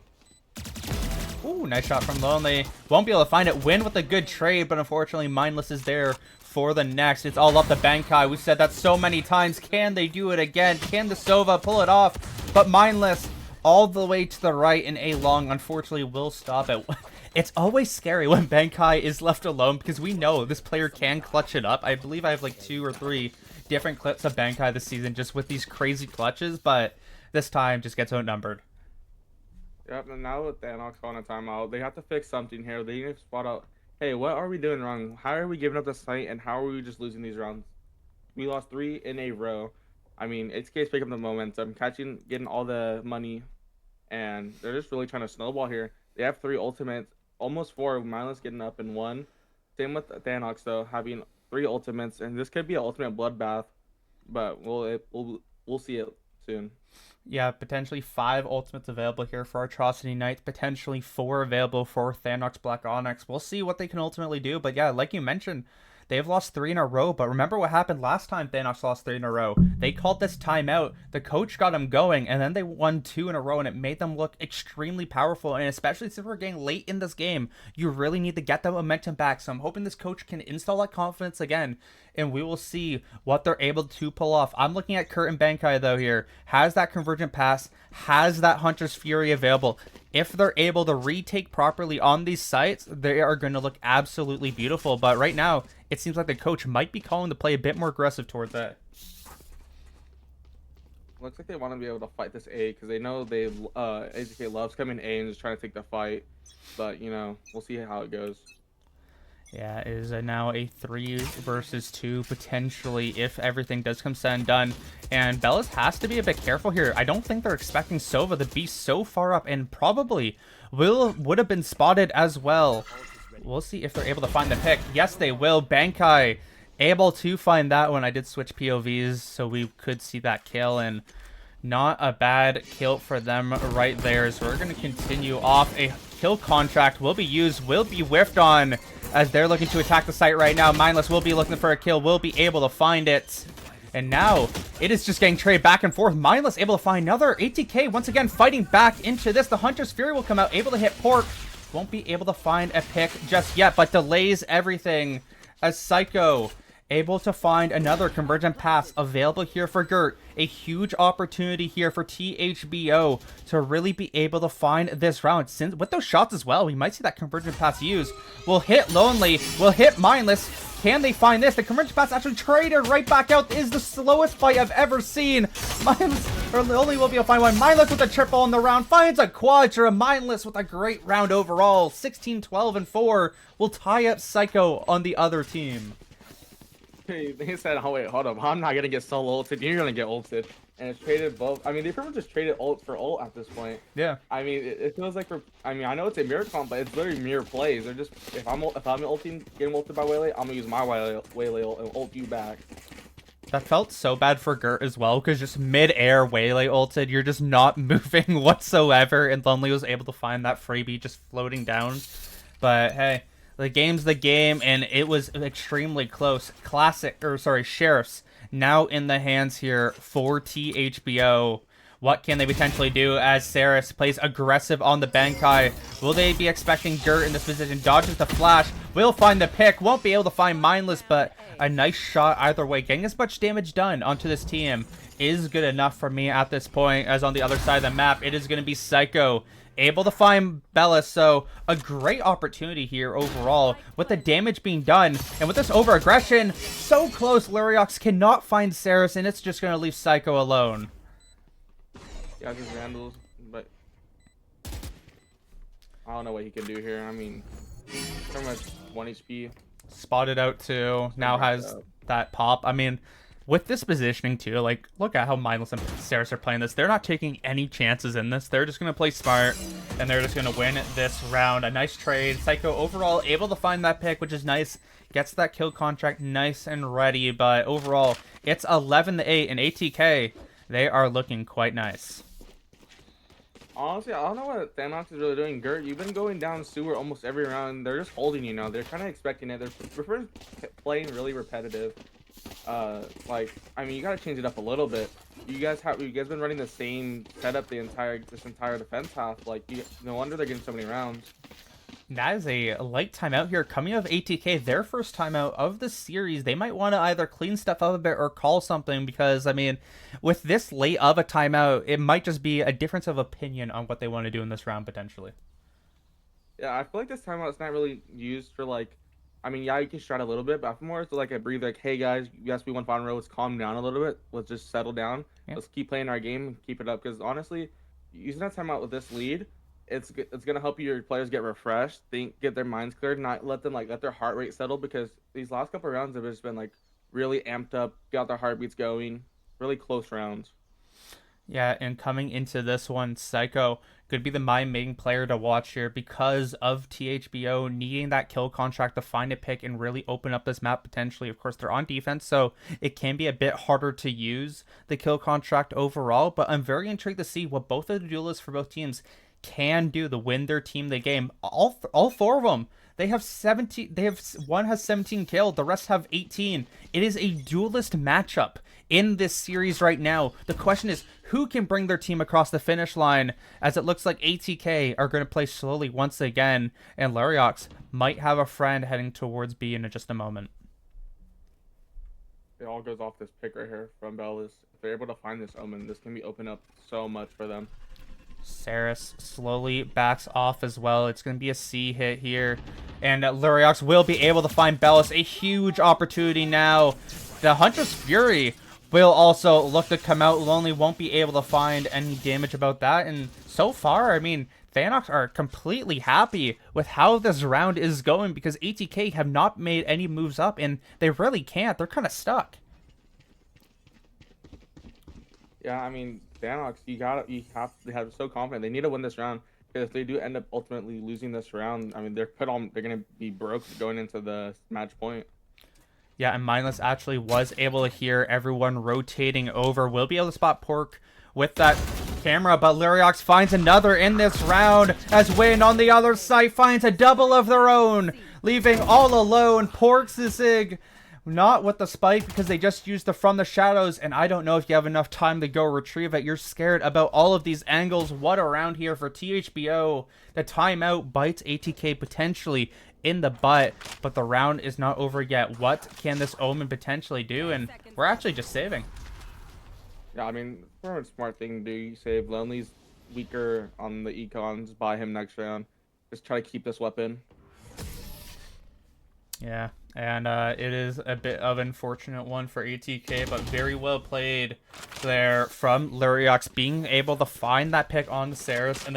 Ooh, nice shot from Lonely. Won't be able to find it. Win with a good trade, but unfortunately Mindless is there for the next. It's all up to Bankai. We've said that so many times. Can they do it again? Can the Sova pull it off? But Mindless all the way to the right in A long, unfortunately, will stop it. It's always scary when Bankai is left alone because we know this player can clutch it up. I believe I have like 2 or 3 different clips of Bankai this season just with these crazy clutches, but this time just gets outnumbered. Yep, and now with Thanox calling a timeout, they have to fix something here. They need to spot out, hey, what are we doing wrong? How are we giving up the site, and how are we just losing these rounds? We lost 3 in a row. I mean, ATK's picking up the momentum, getting all the money, and they're just really trying to snowball here. They have 3 ultimates, almost 4. Mindless getting up in 1. Same with Thanox, though, having 3 ultimates, and this could be an ultimate bloodbath, but we'll see it soon. Yeah, potentially 5 ultimates available here for Atrocity Knights. Potentially 4 available for Thanox Black Onyx. We'll see what they can ultimately do. But yeah, like you mentioned, they've lost 3 in a row. But remember what happened last time Thanox lost 3 in a row. They called this timeout. The coach got them going. And then they won 2 in a row. And it made them look extremely powerful. And especially since we're getting late in this game, you really need to get that momentum back. So I'm hoping this coach can install that confidence again. And we will see what they're able to pull off. I'm looking at Kurt and Bankai, though, here. Has that convergent pass, has that Hunter's Fury available. If they're able to retake properly on these sites, they are going to look absolutely beautiful. But right now, it seems like the coach might be calling the play a bit more aggressive towards that. Looks like they want to be able to fight this A because they know ATK loves coming A and just trying to take the fight. But, you know, we'll see how it goes. Yeah, it is now a 3 versus 2, potentially, if everything does come said and done. And Bellas has to be a bit careful here. I don't think they're expecting Sova to be so far up, and probably would have been spotted as well. We'll see if they're able to find the pick. Yes, they will. Bankai able to find that one. I did switch POVs, so we could see that kill, and not a bad kill for them right there. So we're going to continue off. A kill contract will be used, will be whiffed on, as they're looking to attack the site right now. Mindless will be looking for a kill, will be able to find it. And now, it is just getting traded back and forth. Mindless able to find another. ATK once again fighting back into this. The Hunter's Fury will come out, able to hit Pork. Won't be able to find a pick just yet, but delays everything as Psycho able to find another convergent pass available here for Gert. A huge opportunity here for THBO to really be able to find this round. Since with those shots as well, we might see that convergent pass used. Will hit Lonely, will hit Mindless. Can they find this? The convergent pass actually traded right back out. This is the slowest fight I've ever seen. Mindless, or Lonely will be able to find one. Mindless with a triple in the round, finds a quadra. Mindless with a great round overall. 16, 12, and 4 will tie up Psycho on the other team. They said, oh wait, hold up, I'm not gonna get solo ulted, you're gonna get ulted. And it's traded both. I mean, they pretty much just traded ult for ult at this point. Yeah. I mean, it feels like I know it's a mirror comp, but it's literally mirror plays. They're just, if I'm ulting, getting ulted by Waylay, I'm gonna use my Waylay ult and ult you back. That felt so bad for Gert as well, because just mid-air Waylay ulted, you're just not moving whatsoever, and Lonely was able to find that freebie just floating down. But hey, the game's the game, and it was extremely close. Sheriffs now in the hands here for THBO. What can they potentially do as Saris plays aggressive on the Bankai? Will they be expecting Gert in this position? Dodges the flash, will find the pick, won't be able to find Mindless, but a nice shot either way. Getting as much damage done onto this team is good enough for me at this point, as on the other side of the map, it is going to be Psycho able to find Bella. So a great opportunity here overall with the damage being done, and with this over aggression so close, Luriox cannot find Saris, and it's just going to leave Psycho alone. Yeah, just Vandals, but I don't know what he can do here. I mean, pretty much 1 HP. Spotted out too, now has that pop. I mean, with this positioning too, like, look at how Mindless and Saris are playing this. They're not taking any chances in this. They're just going to play smart, and they're just going to win this round. A nice trade. Psycho overall able to find that pick, which is nice. Gets that kill contract nice and ready, but overall, it's 11-8, and ATK, they are looking quite nice. Honestly, I don't know what Thanox is really doing. Gert, you've been going down sewer almost every round. They're just holding you now. They're kind of expecting it. They're playing really repetitive. like, I mean, you gotta change it up a little bit. You guys been running the same setup this entire defense half. Like, no wonder they're getting so many rounds. That is a light timeout here coming out of ATK, their first timeout of the series. They might want to either clean stuff up a bit or call something because, I mean, with this late of a timeout, it might just be a difference of opinion on what they want to do in this round potentially. Yeah, I feel like this timeout is not really used for like, I mean, yeah, you can strat a little bit, but more so like a breather, like, hey guys, yes, we won final row. Let's calm down a little bit. Let's just settle down. Yeah. Let's keep playing our game and keep it up. Because honestly, using that timeout with this lead, it's gonna help your players get refreshed, get their minds cleared, not let them like let their heart rate settle. Because these last couple rounds have just been like really amped up, got their heartbeats going, really close rounds. Yeah, and coming into this one, Psycho could be the main player to watch here because of THBO needing that kill contract to find a pick and really open up this map potentially. Of course, they're on defense, so it can be a bit harder to use the kill contract overall, but I'm very intrigued to see what both of the duelists for both teams can do to win their team the game. All four of them. They have 17. One has 17 killed. The rest have 18. It is a duelist matchup in this series right now. The question is, who can bring their team across the finish line? As it looks like ATK are going to play slowly once again, and Lariox might have a friend heading towards B in just a moment. It all goes off this pick right here from Bellis. If they're able to find this Omen, this can be open up so much for them. Saris slowly backs off as well. It's going to be a C hit here. And Luriox will be able to find Bellis. A huge opportunity now. The Hunter's Fury will also look to come out. Lonely won't be able to find any damage about that. And so far, I mean, Thanox are completely happy with how this round is going because ATK have not made any moves up, and they really can't. They're kind of stuck. Yeah, I mean, Thanox, you have to have so confident. They need to win this round because if they do end up ultimately losing this round, I mean, they're gonna be broke going into the match point. Yeah, and Mindless actually was able to hear everyone rotating over. Will be able to spot Pork with that camera, but Luriox finds another in this round as Win on the other side finds a double of their own, leaving all alone. Pork's the Zig. Not with the spike because they just used the From the Shadows, and I don't know if you have enough time to go retrieve it. You're scared about all of these angles. What a round here for THBO. The timeout bites ATK potentially in the butt, but the round is not over yet. What can this Omen potentially do? And we're actually just saving. Yeah, I mean, for a smart thing to do, you save Lonely's weaker on the econs, buy him next round. Just try to keep this weapon. Yeah, and it is a bit of an unfortunate one for ATK, but very well played there from Luriox, being able to find that pick on the Saris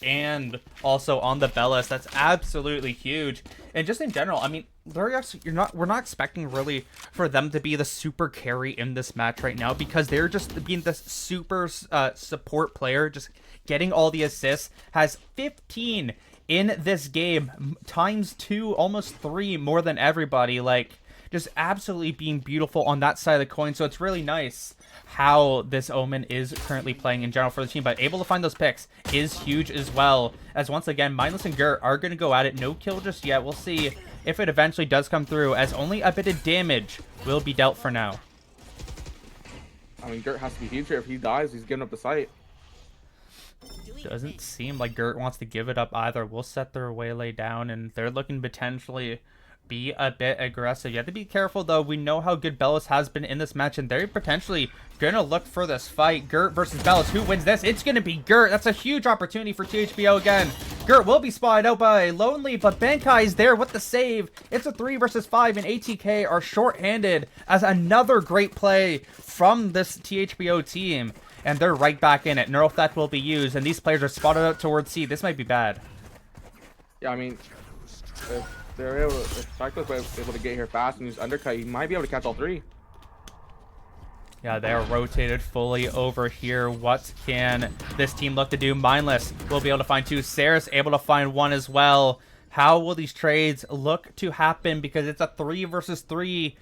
and also on the Bellis. That's absolutely huge. And just in general, I mean, Luriox, we're not expecting really for them to be the super carry in this match right now because they're just being this super support player, just getting all the assists, has 15 in this game, times 2, almost 3 more than everybody. Like, just absolutely being beautiful on that side of the coin. So it's really nice how this Omen is currently playing in general for the team, but able to find those picks is huge as well. As once again, Mindless and Gert are going to go at it. No kill just yet. We'll see if it eventually does come through, as only a bit of damage will be dealt for now. I mean, Gert has to be huge here. If he dies, he's giving up the site. Doesn't seem like Gert wants to give it up either. We'll set their waylay down, and they're looking potentially be a bit aggressive. You have to be careful, though. We know how good Bellis has been in this match, and they're potentially going to look for this fight. Gert versus Bellis. Who wins this? It's going to be Gert. That's a huge opportunity for THBO again. Gert will be spotted out by Lonely, but Bankai is there with the save. It's a 3 versus 5, and ATK are shorthanded as another great play from this THBO team. And they're right back in it. Neural Theft will be used, and these players are spotted out towards C. This might be bad. Yeah, I mean, if Cyclo's able to get here fast and use undercut, he might be able to catch all 3. Yeah, they are rotated fully over here. What can this team look to do? Mindless will be able to find 2. Saris able to find 1 as well. How will these trades look to happen? Because it's a 3 versus 3.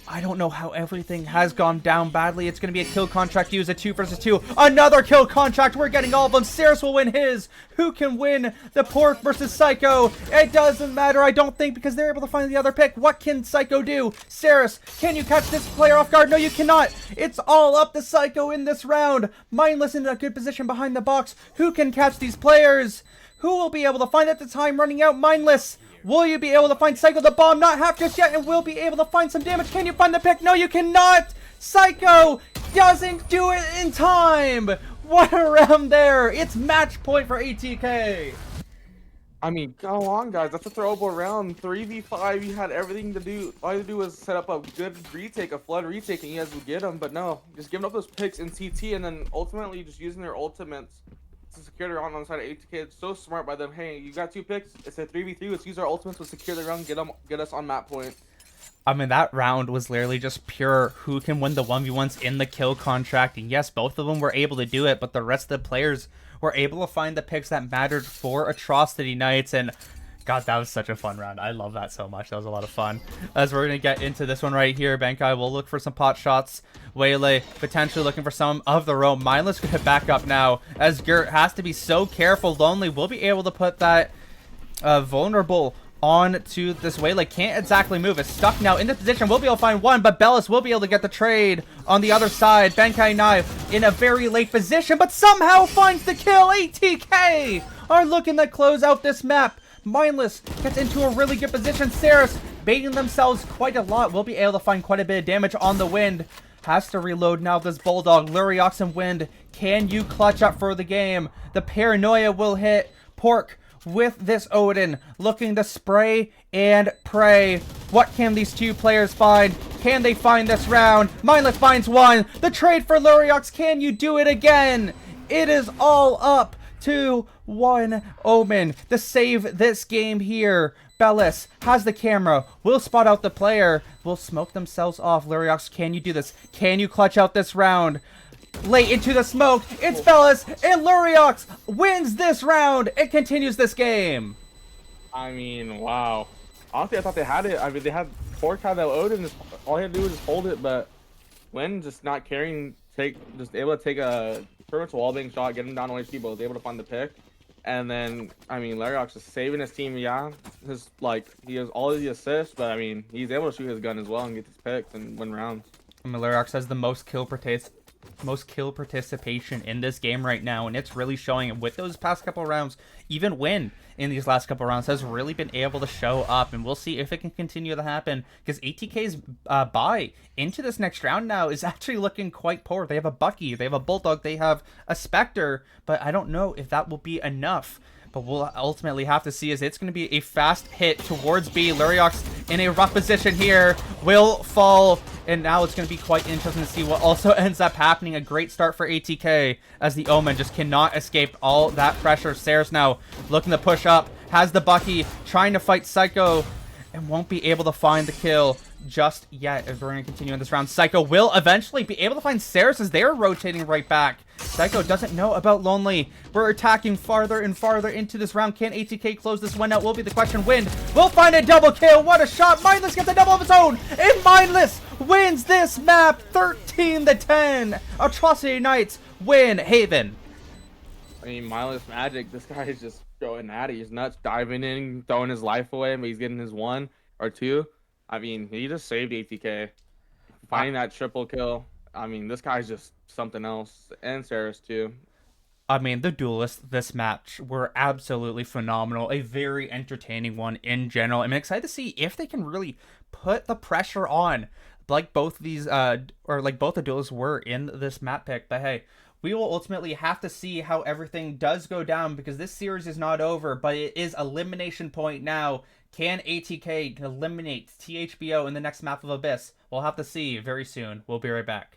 I don't know how everything has gone down badly. It's going to be a kill contract used, a 2 versus 2. Another kill contract. We're getting all of them. Saris will win his. Who can win the Pork versus Psycho? It doesn't matter, I don't think, because they're able to find the other pick. What can Psycho do? Saris, can you catch this player off guard? No, you cannot. It's all up to Psycho in this round. Mindless in a good position behind the box. Who can catch these players? Who will be able to find at the time running out? Mindless. Will you be able to find Psycho? The bomb not half just yet, and will be able to find some damage. Can you find the pick? No, you cannot. Psycho doesn't do it in time. What a round there. It's match point for ATK. I mean, go on, guys. That's a throwable round. 3v5. You had everything to do. All you had to do was set up a good retake, a flood retake, and you guys would get them. But no, just giving up those picks in CT, and then ultimately just using their ultimates to secure the round on the side of ATK. It's so smart by them. Hey, you got 2 picks. It's a 3v3. Let's use our ultimates to secure the round. Get us on map point. I mean, that round was literally just pure who can win the 1v1s in the kill contract. And yes, both of them were able to do it, but the rest of the players were able to find the picks that mattered for Atrocity Nights. And God, that was such a fun round. I love that so much. That was a lot of fun. As we're going to get into this one right here, Bankai will look for some pot shots. Waylay potentially looking for some of the roam. Mindless going to back up now, as Gert has to be so careful. Lonely will be able to put that vulnerable on to this Waylay. Can't exactly move. It's stuck now in this position. We'll be able to find one, but Bellis will be able to get the trade on the other side. Bankai Knife in a very late position, but somehow finds the kill. ATK are looking to close out this map. Mindless gets into a really good position. Saris baiting themselves quite a lot. Will be able to find quite a bit of damage on the Wind. Has to reload now this Bulldog. Luriox and Wind, can you clutch up for the game? The Paranoia will hit. Pork with this Odin, looking to spray and pray. What can these two players find? Can they find this round? Mindless finds one. The trade for Luriox, can you do it again? It is all up to one Omen to save this game here. Bellis has the camera, will spot out the player, will smoke themselves off. Luriox, can you do this? Can you clutch out this round? Late into the smoke, it's Bellis, and Luriox wins this round and continues this game. I mean, wow. Honestly, I thought they had it. I mean, they had Pork had that Odin. All he had to do was just hold it, but Wen just not caring, just able to take a pretty much wall bang shot, get him down on HP, but was able to find the pick. And then, I mean, Luriox is saving his team. Yeah, he has all of the assists, but I mean, he's able to shoot his gun as well and get his picks and win rounds. I mean, Luriox has the most kill participation in this game right now, and it's really showing with those past couple rounds. Even Win in these last couple rounds has really been able to show up, and we'll see if it can continue to happen, because ATK's buy into this next round now is actually looking quite poor. They have a Bucky, they have a Bulldog, they have a Spectre, but I don't know if that will be enough. But we'll ultimately have to see, as it's going to be a fast hit towards B. Luriox in a rough position here will fall, and now it's going to be quite interesting to see what also ends up happening. A great start for ATK, as the Omen just cannot escape all that pressure. Saris now looking to push up, has the Bucky, trying to fight Psycho, and won't be able to find the kill just yet, as we're going to continue in this round. Psycho will eventually be able to find Saris, as they're rotating right back. Psycho doesn't know about Lonely. We're attacking farther and farther into this round. Can ATK close this one out? Will be the question. Wind will find a double kill. What a shot. Mindless gets a double of its own, and Mindless wins this map 13-10. Atrocity Knights win Haven. I mean, mindless magic. This guy is just going at it. He's nuts, diving in, throwing his life away, but he's getting his 1 or 2. I mean, he just saved ATK. Finding that triple kill. I mean, this guy's just something else. And Saris, too. I mean, the duelists this match were absolutely phenomenal. A very entertaining one in general. I'm excited to see if they can really put the pressure on, like both these, like both the duelists were in this map pick. But hey, we will ultimately have to see how everything does go down, because this series is not over, but it is elimination point now. Can ATK eliminate THBO in the next map of Abyss? We'll have to see very soon. We'll be right back.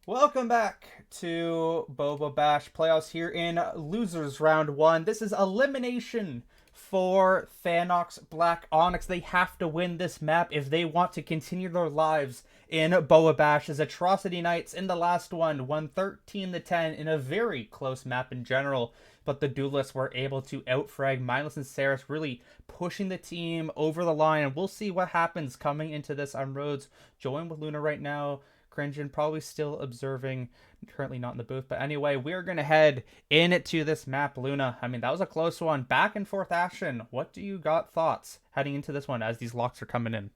Welcome back to Boba Bash playoffs here in losers round 1. This is elimination for Thanox Black Onyx. They have to win this map if they want to continue their lives in Boba Bash, as Atrocity Knights in the last one won 13-10 in a very close map in general. But the duelists were able to outfrag Mindless and Saris, really pushing the team over the line. And we'll see what happens coming into this. I'm Rhodes, joined with Luna right now. Cringin, probably still observing, currently not in the booth. But anyway, we're going to head into this map. Luna, I mean, that was a close one. Back and forth action. What do you got thoughts heading into this one as these locks are coming in?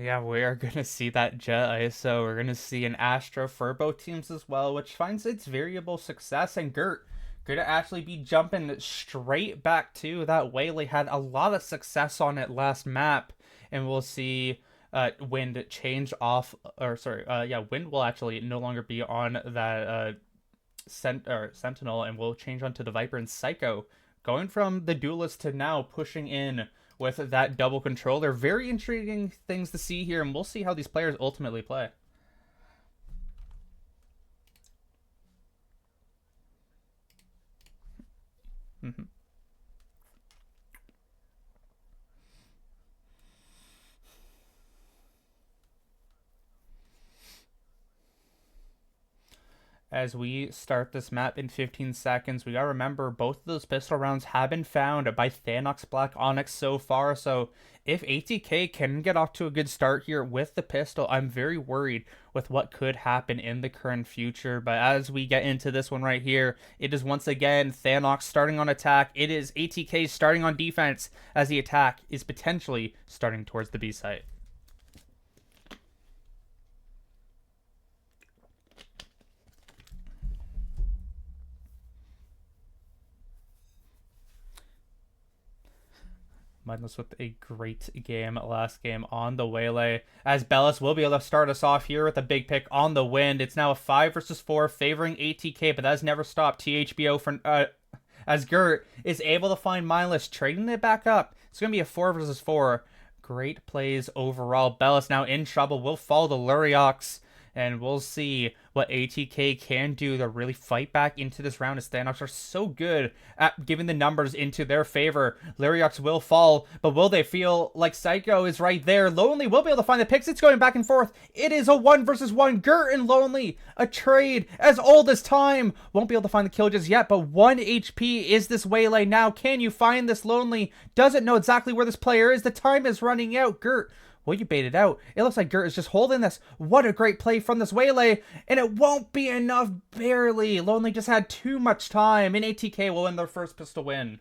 Yeah, we are going to see that Jet ISO. We're going to see an Astro Furbo teams as well, which finds its variable success. And Gert going to actually be jumping straight back to that Waylay. Had a lot of success on it last map. And we'll see Wind change off, or sorry, Wind will actually no longer be on that Sentinel, and will change onto the Viper and Psycho. Going from the Duelist to now pushing in with that double controller. Very intriguing things to see here, and we'll see how these players ultimately play. Mm-hmm. As we start this map in 15 seconds, we gotta remember both of those pistol rounds have been found by Thanox Black Onyx so far. So if ATK can get off to a good start here with the pistol, I'm very worried with what could happen in the current future. But as we get into this one right here, it is once again Thanox starting on attack. It is ATK starting on defense, as the attack is potentially starting towards the B site. Mindless with a great game last game on the Waylay, as Bellis will be able to start us off here with a big pick on the Wind. It's now a 5 versus 4 favoring ATK, but that has never stopped THBO for as Gert is able to find Mindless, trading it back up. It's going to be a 4 versus 4. Great plays overall. Bellis now in trouble. Will follow the Luriox, and we'll see what ATK can do to really fight back into this round, as Thanox are so good at giving the numbers into their favor. Luriox will fall, but will they feel like Psycho is right there? Lonely will be able to find the picks. It's going back and forth. It is a 1 versus 1. Gert and Lonely, a trade as old as time. Won't be able to find the kill just yet, but 1 HP is this Waylay now. Can you find this Lonely? Doesn't know exactly where this player is. The time is running out. Gert, well, you baited out. It looks like Gert is just holding this. What a great play from this Waylay. And it won't be enough, barely. Lonely just had too much time. And ATK will win their first pistol win.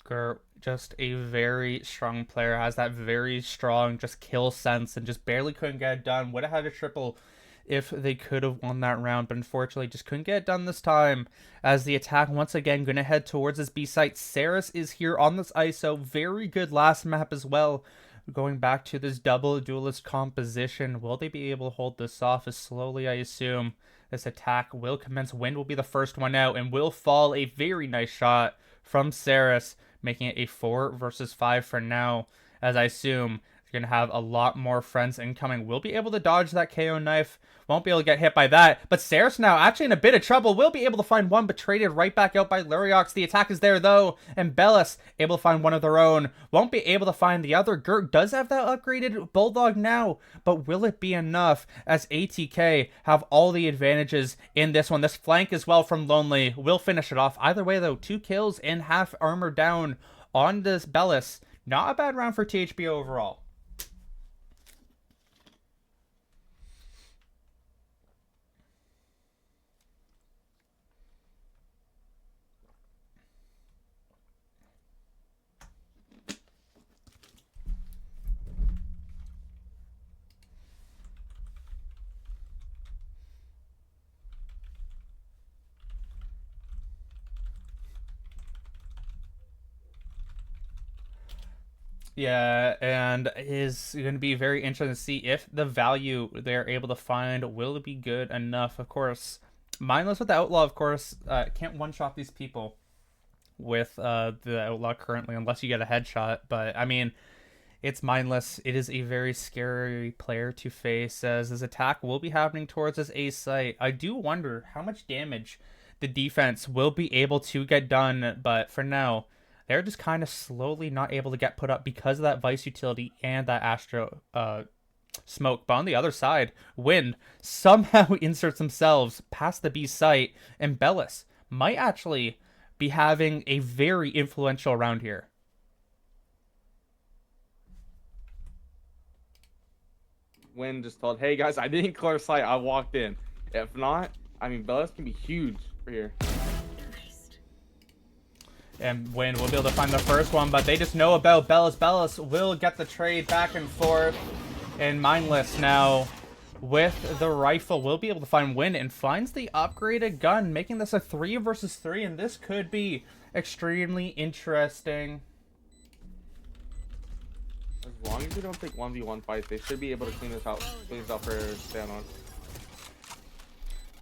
Gert, just a very strong player, has that very strong just kill sense, and just barely couldn't get it done. Would have had a triple if they could have won that round, but unfortunately just couldn't get it done this time, as the attack once again going to head towards this B site. Saris is here on this ISO. Very good last map as well. Going back to this double duelist composition, will they be able to hold this off? As slowly, I assume, this attack will commence. Wind will be the first one out, and will fall. A very nice shot from Saris, making it a 4 versus 5 for now, as I assume You're going to have a lot more friends incoming. Will be able to dodge that KO knife. Won't be able to get hit by that. But Saris now actually in a bit of trouble. Will be able to find one, but traded right back out by Luriox. The attack is there, though. And Bellis able to find one of their own. Won't be able to find the other. Gert does have that upgraded Bulldog now. But will it be enough as ATK have all the advantages in this one? This flank as well from Lonely will finish it off. Either way, though, 2 kills and half armor down on this Bellis. Not a bad round for THBO overall. Yeah, and it is going to be very interesting to see if the value they're able to find will be good enough. Of course, mindless with the outlaw, of course, can't one-shot these people with the outlaw currently unless you get a headshot. But I mean, it's mindless. It is a very scary player to face as his attack will be happening towards his A site. I do wonder how much damage the defense will be able to get done, but for now, they're just kind of slowly not able to get put up because of that Vice utility and that Astro smoke. But on the other side, Wind somehow inserts themselves past the B site, and Bellis might actually be having a very influential round here. Win just told, hey guys, I didn't clear sight. I walked in. If not, I mean, Bellis can be huge for here. And Win will be able to find the first one, but they just know about Bellis. Bellis will get the trade back and forth. And Mindless now with the rifle will be able to find Win and finds the upgraded gun, making this a 3 versus 3. And this could be extremely interesting. As long as we don't take 1v1 fights, they should be able to clean this out for Thanos.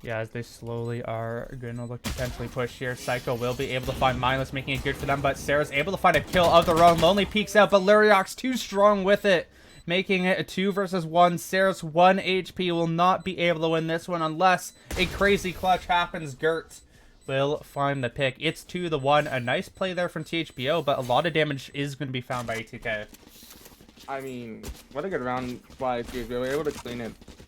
Yeah, as they slowly are going to look to potentially push here. Psycho will be able to find Mindless, making it good for them. But Sarah's able to find a kill of their own. Lonely peeks out, but Luriox too strong with it, making it a 2 versus 1. Sarah's 1 HP will not be able to win this one unless a crazy clutch happens. Gert will find the pick. It's 2-1. A nice play there from THBO, but a lot of damage is going to be found by ATK. I mean, what a good round by THBO. They were able to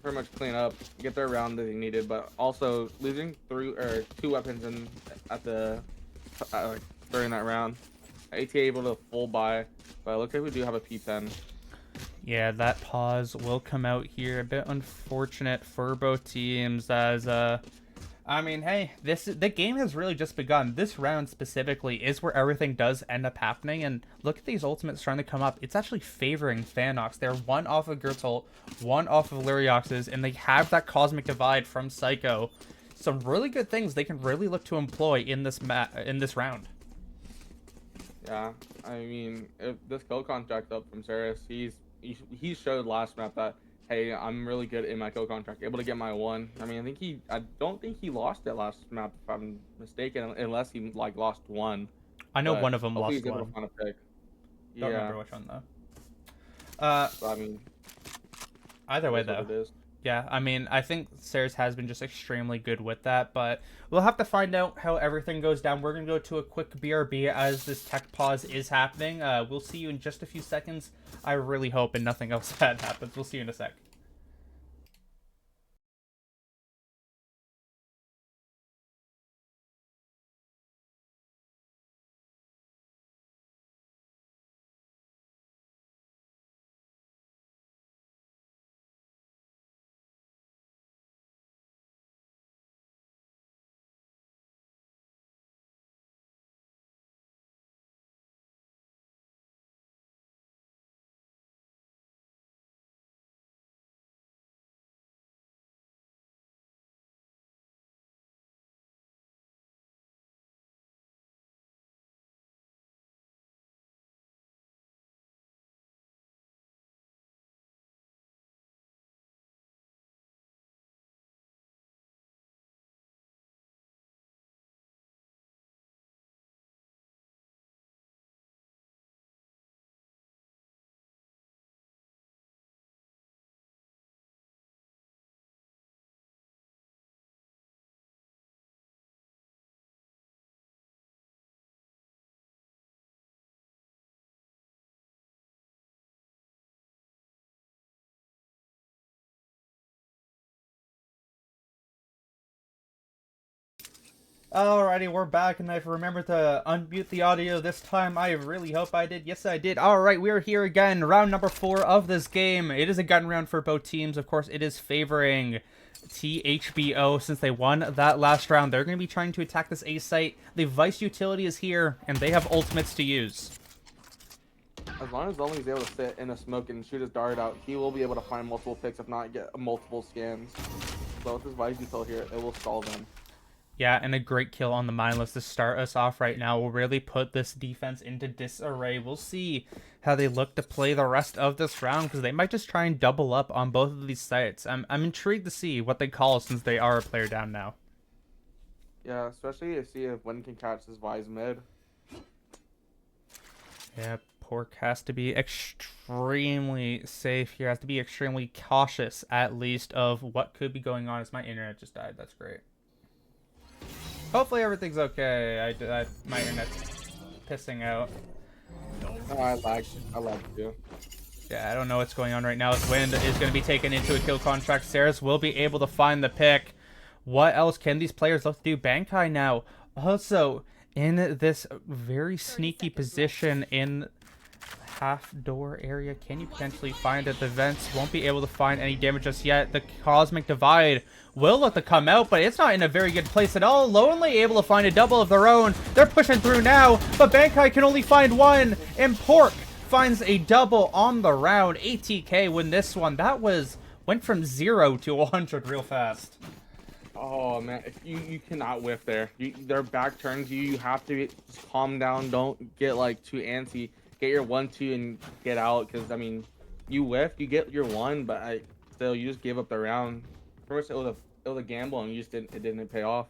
pretty much clean up, get their round that they needed, but also losing 2 weapons in at the during that round. ATK able to full buy, but it looks like we do have a P10. Yeah, that pause will come out here. A bit unfortunate for both teams as I mean, hey, the game has really just begun. This round specifically is where everything does end up happening, and look at these ultimates trying to come up. It's actually favoring Thanox. They're 1 off of Gert's ult, 1 off of Luriox's, and they have that Cosmic Divide from Psycho. Some really good things they can really look to employ in this round. Yeah, I mean, if this kill contract up from Saris, he showed last map that, hey, I'm really good in my kill contract, able to get my 1. I mean, I don't think he lost it last map if I'm mistaken, unless he like lost 1. I know one of them lost he's able one. to find a pick. Don't remember which one though. So, I mean, either way though. Yeah, I mean, I think Saris has been just extremely good with that, but we'll have to find out how everything goes down. We're going to go to a quick BRB as this tech pause is happening. We'll see you in just a few seconds. I really hope and nothing else bad happens. We'll see you in a sec. Alrighty, we're back, and I've remembered to unmute the audio this time. I really hope I did. Yes, I did. Alright, we are here again. Round number 4 of this game. It is a gun round for both teams. Of course, it is favoring THBO since they won that last round. They're going to be trying to attack this A site. The Vice utility is here, and they have ultimates to use. As long as Lonely's able to sit in a smoke and shoot his dart out, he will be able to find multiple picks, if not get multiple scans. So with his Vice util here, it will stall them. Yeah, and a great kill on the mindless to start us off right now will really put this defense into disarray. We'll see how they look to play the rest of this round, because they might just try and double up on both of these sites. I'm intrigued to see what they call since they are a player down now. Yeah, especially to see if Win can catch his Vise mid. Yeah, Pork has to be extremely safe here. Has to be extremely cautious, at least, of what could be going on. As my internet just died. That's great. Hopefully everything's okay. My internet's pissing out. Oh, I lagged too. Yeah, I don't know what's going on right now. Wind is going to be taken into a kill contract. Saris will be able to find the pick. What else can these players look to do? Bankai now also in this very sneaky position in half door area. Can you potentially find it? The vents won't be able to find any damage just yet. The Cosmic Divide will look to come out, but it's not in a very good place at all. Lonely able to find a double of their own. They're pushing through now, but Bankai can only find one, and Pork finds a double on the round. ATK win this one. That went from 0 to 100 real fast. Oh man, if you cannot whiff there. Their back turns you. You have to just calm down. Don't get like too antsy. Get your 1-2 and get out. Because I mean, you whiff, you get your 1, but still you just gave up the round. First it was a gamble and it didn't pay off.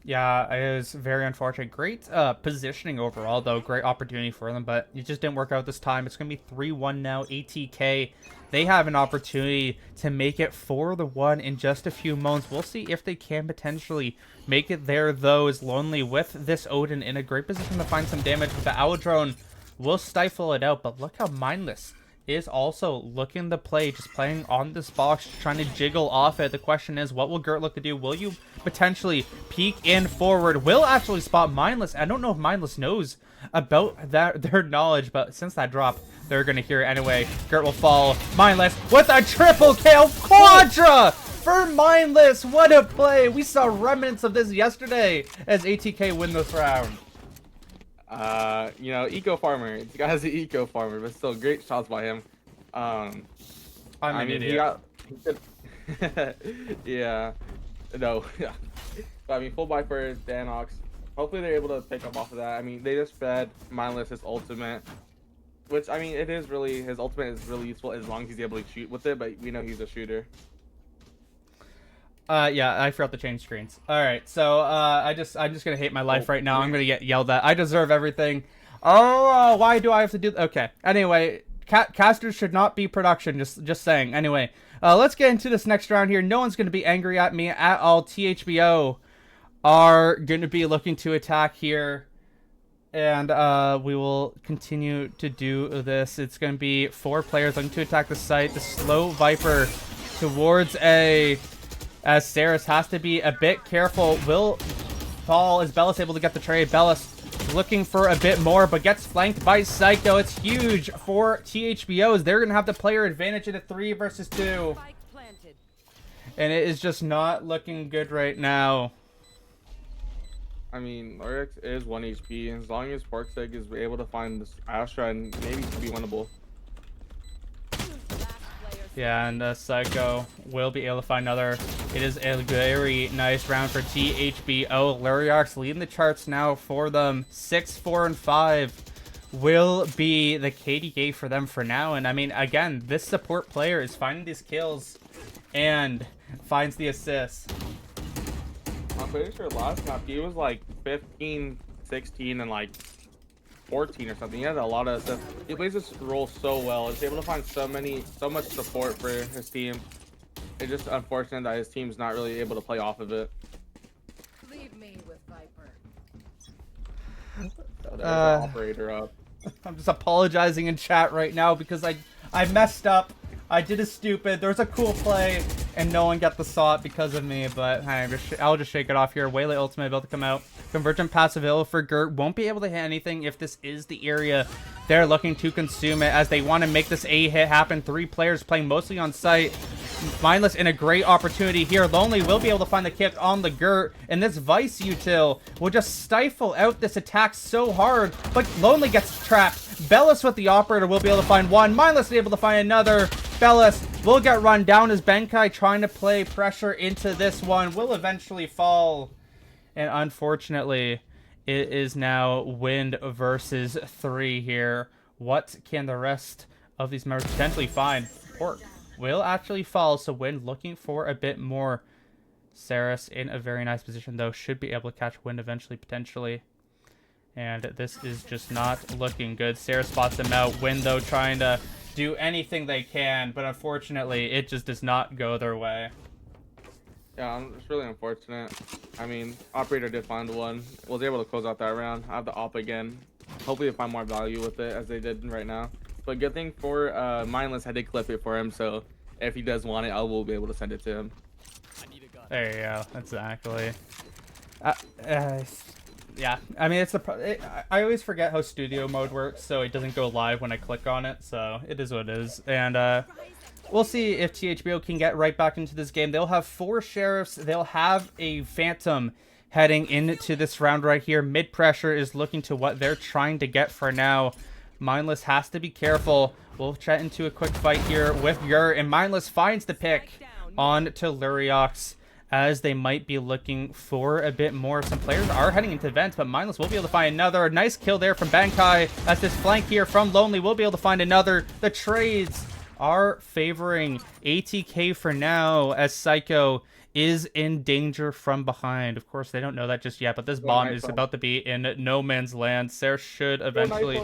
Yeah, it was very unfortunate. Great positioning overall, though. Great opportunity for them, but it just didn't work out this time. It's going to be 3-1 now. ATK, they have an opportunity to make it 4-1 in just a few moments. We'll see if they can potentially make it there, though, as Lonely with this Odin in a great position to find some damage. But the Owl Drone will stifle it out, but look how Mindless is also looking to play, just playing on this box, trying to jiggle off it. The question is, what will Gert look to do? Will you potentially peek in forward? Will actually spot Mindless. I don't know if Mindless knows about their knowledge, but since that drop, they're going to hear it anyway. Gert will fall. Mindless with a triple kill. Quadra for Mindless. What a play. We saw remnants of this yesterday as ATK win this round. You know, Eco Farmer. This guy's an Eco Farmer, but still great shots by him. I'm an idiot. Yeah. No. But I mean, full buy for Danox. Hopefully they're able to pick up off of that. I mean, they just fed Mindless his ultimate, which I mean, his ultimate is really useful as long as he's able to shoot with it. But we know he's a shooter. Yeah, I forgot to change screens. Alright, so, I'm just gonna hate my life right now. I'm gonna get yelled at. I deserve everything. Oh, why do I have to do... Okay, anyway, casters should not be production, just saying. Anyway, let's get into this next round here. No one's gonna be angry at me at all. THBO are gonna be looking to attack here. And, we will continue to do this. It's gonna be 4 players looking to attack the site. The slow Viper towards A... As Saris has to be a bit careful. Will fall as Bellis able to get the trade. Bellis looking for a bit more, but gets flanked by Psycho. It's huge for THBOs. They're going to have the player advantage in a 3 versus 2. And it is just not looking good right now. I mean, Lorix is 1 HP, and as long as Porkseg is able to find this Astra, and maybe it could be winnable. Yeah, and Psycho will be able to find another. It is a very nice round for THBO. Luriarx leading the charts now for them. 6, 4, and 5 will be the KDA for them for now. And I mean, again, this support player is finding these kills and finds the assists. I'm pretty sure last map he was like 15, 16, and like 14 or something. He had a lot of stuff. He plays this role so well. He's able to find so much support for his team. It's just unfortunate that his team's not really able to play off of it. Leave me with Viper. So there's an operator up. I'm just apologizing in chat right now because I messed up. I did a stupid. There's a cool play. and no one got the saw because of me, but I'll just shake it off here. Waylay ultimate about to come out. Convergent passive hill for Gert. Won't be able to hit anything if this is the area they're looking to consume it, as they want to make this A hit happen. 3 players playing mostly on site. Mindless in a great opportunity here. Lonely will be able to find the kick on the Gert, and this Vice util will just stifle out this attack so hard, but Lonely gets trapped. Bellis with the operator will be able to find one. Mindless is able to find another. Bellis will get run down as Benkai trying to play pressure into this one will eventually fall. And unfortunately, it is now Wind versus 3 here. What can the rest of these members potentially find? Pork will actually fall, so Wind looking for a bit more. Saris in a very nice position, though. Should be able to catch Wind eventually, potentially. And this is just not looking good. Saris spots him out. Wind, though, trying to do anything they can, but unfortunately, it just does not go their way. Yeah, it's really unfortunate. I mean, Operator did find one. Was able to close out that round. I have the op again. Hopefully they find more value with it as they did right now. But good thing for Mindless, I did clip it for him, so if he does want it, I will be able to send it to him. There you go. Exactly. Yeah, I mean, I always forget how studio mode works, so it doesn't go live when I click on it, so it is what it is. And we'll see if THBO can get right back into this game. They'll have 4 sheriffs. They'll have a Phantom heading into this round right here. Mid pressure is looking to what they're trying to get for now. Mindless has to be careful. We'll chat into a quick fight here with Gur, and Mindless finds the pick on to Luriox, as they might be looking for a bit more. Some players are heading into vents, but Mindless will be able to find another. Nice kill there from Bankai, as this flank here from Lonely will be able to find another. The trades are favoring ATK for now, as Psycho is in danger from behind. Of course, they don't know that just yet, but this bomb is about to be in no man's land. Sarah should eventually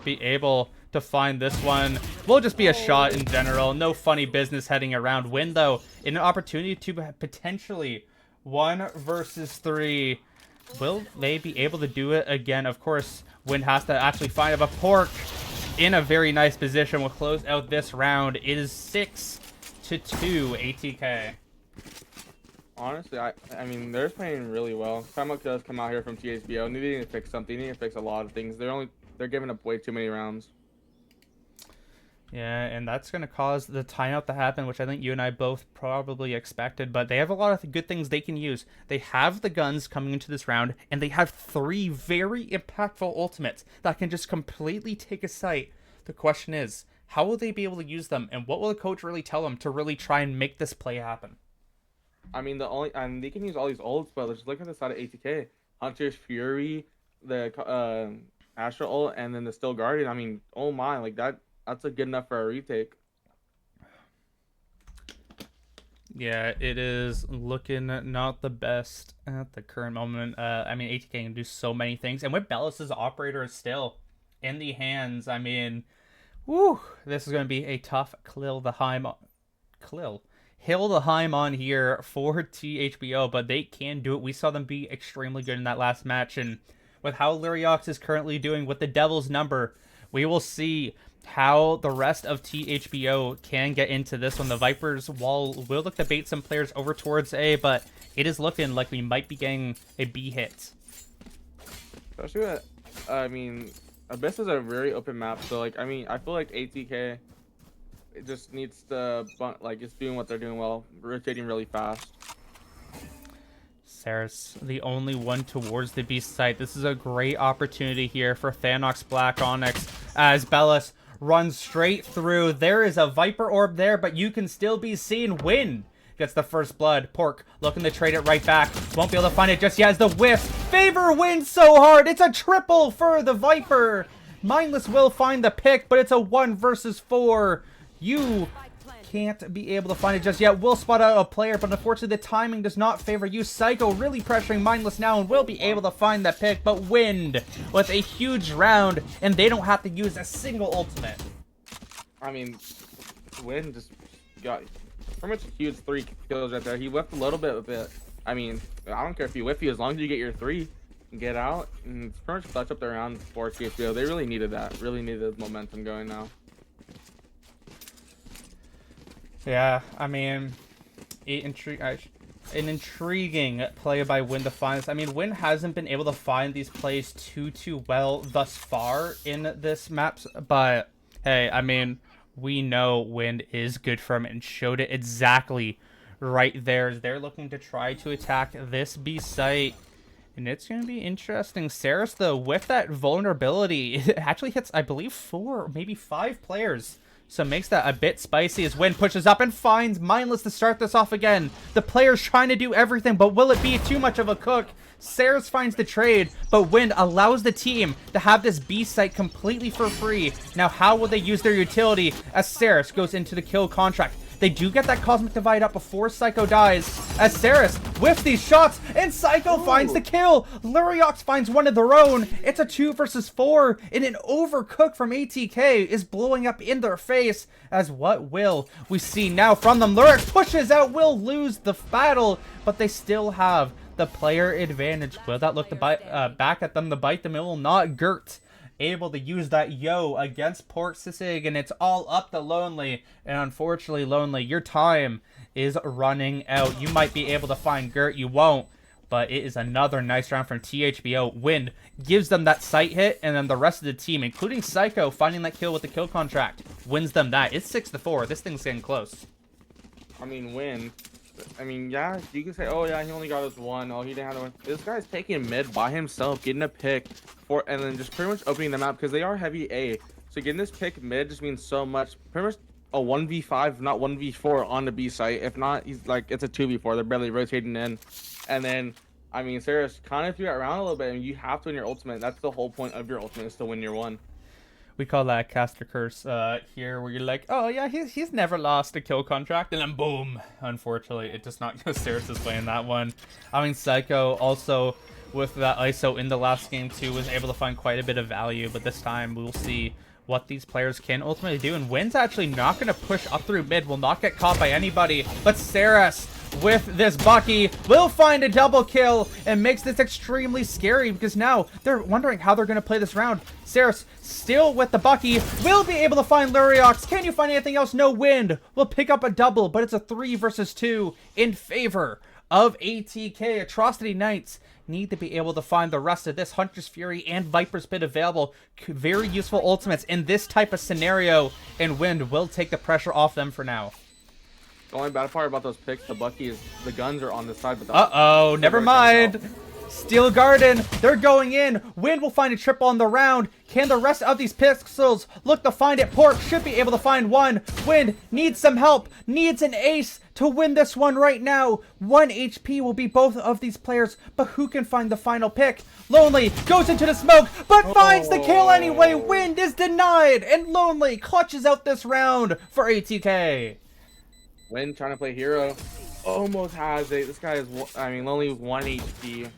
be able to find this one. Will just be a shot in general. No funny business heading around. Win, though, in an opportunity to potentially 1 versus 3. Will they be able to do it again? Of course, Win has to actually find a Pork in a very nice position. We'll close out this round. It is 6-2 ATK. Honestly, I mean, they're playing really well. Timeout does come out here from THBO. They need to fix something. They need to fix a lot of things. They're giving up way too many rounds. Yeah, and that's going to cause the timeout to happen, which I think you and I both probably expected. But they have a lot of good things they can use. They have the guns coming into this round, and they have 3 very impactful ultimates that can just completely take a site. The question is, how will they be able to use them, and what will the coach really tell them to really try and make this play happen? I mean, they can use all these ults, but let's look at the side of ATK. Hunter's Fury, the Astral ult, and then the Still Guardian. I mean, oh my, like that's a good enough for a retake. Yeah, it is looking not the best at the current moment. I mean, ATK can do so many things, and with Bellis's operator is still in the hands, I mean, woo, this is going to be a tough Hill the Heim on here for THBO, but they can do it. We saw them be extremely good in that last match, and with how Luriox is currently doing with the Devil's Number, we will see how the rest of THBO can get into this one. The Vipers will look to bait some players over towards A, but it is looking like we might be getting a B hit. Especially with, I mean, Abyss is a very open map, so like, I mean, I feel like ATK, it just needs to, like, just doing what they're doing well, rotating really fast. Saris, the only one towards the B site. This is a great opportunity here for Thanox Black Onyx, as Bellis runs straight through. There is a Viper Orb there, but you can still be seen. Win gets the first blood. Pork looking to trade it right back. Won't be able to find it just yet as the whiff. Favor wins so hard. It's a triple for the Viper. Mindless will find the pick, but it's a 1 versus 4. You can't be able to find it just yet. Will spot out a player, but unfortunately the timing does not favor you. Psycho really pressuring Mindless now and will be able to find that pick, but Wind with a huge round, and they don't have to use a single ultimate. I mean, Wind just got pretty much a huge 3 kills right there. He whiffed a little bit of it. I mean, I don't care if you whiff you, as long as you get your 3 and get out, and it's pretty much clutch up the round for THBO. They really needed that. Really needed momentum going now. Yeah, I mean, An intriguing play by Win to find this. I mean, Win hasn't been able to find these plays too well thus far in this maps, but hey, I mean, we know Win is good for him and showed it exactly right there. They're looking to try to attack this B site. And it's going to be interesting. Saris, though, with that vulnerability, it actually hits, I believe, 4, maybe 5 players. So makes that a bit spicy as Win pushes up and finds Mindless to start this off again. The player's trying to do everything, but will it be too much of a cook? Saris finds the trade, but Wind allows the team to have this B site completely for free. Now, how will they use their utility as Saris goes into the kill contract? They do get that Cosmic Divide up before Psycho dies, as Saris whiffs these shots, and Psycho finds the kill! Luriox finds one of their own! It's a 2 versus 4, and an overcook from ATK is blowing up in their face, as what will we see now from them? Luriox pushes out, will lose the battle, but they still have the player advantage. Will that look to bite, back at them to bite them? It will not. Gert able to use that yo against Porksisig, and it's all up to Lonely. And unfortunately, Lonely, your time is running out. You might be able to find Gert, you won't, but it is another nice round from THBO. Wind gives them that sight hit, and then the rest of the team, including Psycho, finding that kill with the kill contract, wins them that. It's 6-4. This thing's getting close. I mean, Wind. I mean, yeah, you can say, oh yeah, he only got us 1. Oh, he didn't have to win. This guy's taking mid by himself, getting a pick for, and then just pretty much opening them out because they are heavy A. So getting this pick mid just means so much. Pretty much a 1v5, not 1v4 on the B site. If not, he's like, it's a 2v4. They're barely rotating in. And then, I mean, Saris kind of threw it around a little bit, and you have to win your ultimate. That's the whole point of your ultimate, is to win your 1. We call that caster curse here, where you're like, oh yeah, he's never lost a kill contract, and then boom. Unfortunately, it does not go. Saris is playing that one. I mean, Psycho also with that ISO in the last game too was able to find quite a bit of value, but this time we'll see what these players can ultimately do. And Win's actually not going to push up through mid, will not get caught by anybody, but Saris with this Bucky will find a double kill and makes this extremely scary, because now they're wondering how they're going to play this round. Saris still with the Bucky will be able to find Luriox. Can you find anything else? No. Wind will pick up a double, but it's a 3 versus 2 in favor of ATK. Atrocity Knights need to be able to find the rest of this. Hunter's Fury and Viper's Pit available. Very useful ultimates in this type of scenario, and Wind will take the pressure off them for now. The only bad part about those picks, the Bucky, is the guns are on the side. But uh-oh, never mind. Steel Garden, they're going in. Wind will find a triple on the round. Can the rest of these pixels look to find it? Pork should be able to find one. Wind needs some help, needs an ace to win this one right now. 1 HP will be both of these players, but who can find the final pick? Lonely goes into the smoke, but finds the kill anyway. Wind is denied, and Lonely clutches out this round for ATK. Wind trying to play hero, almost has it. This guy is, I mean, only 1 HP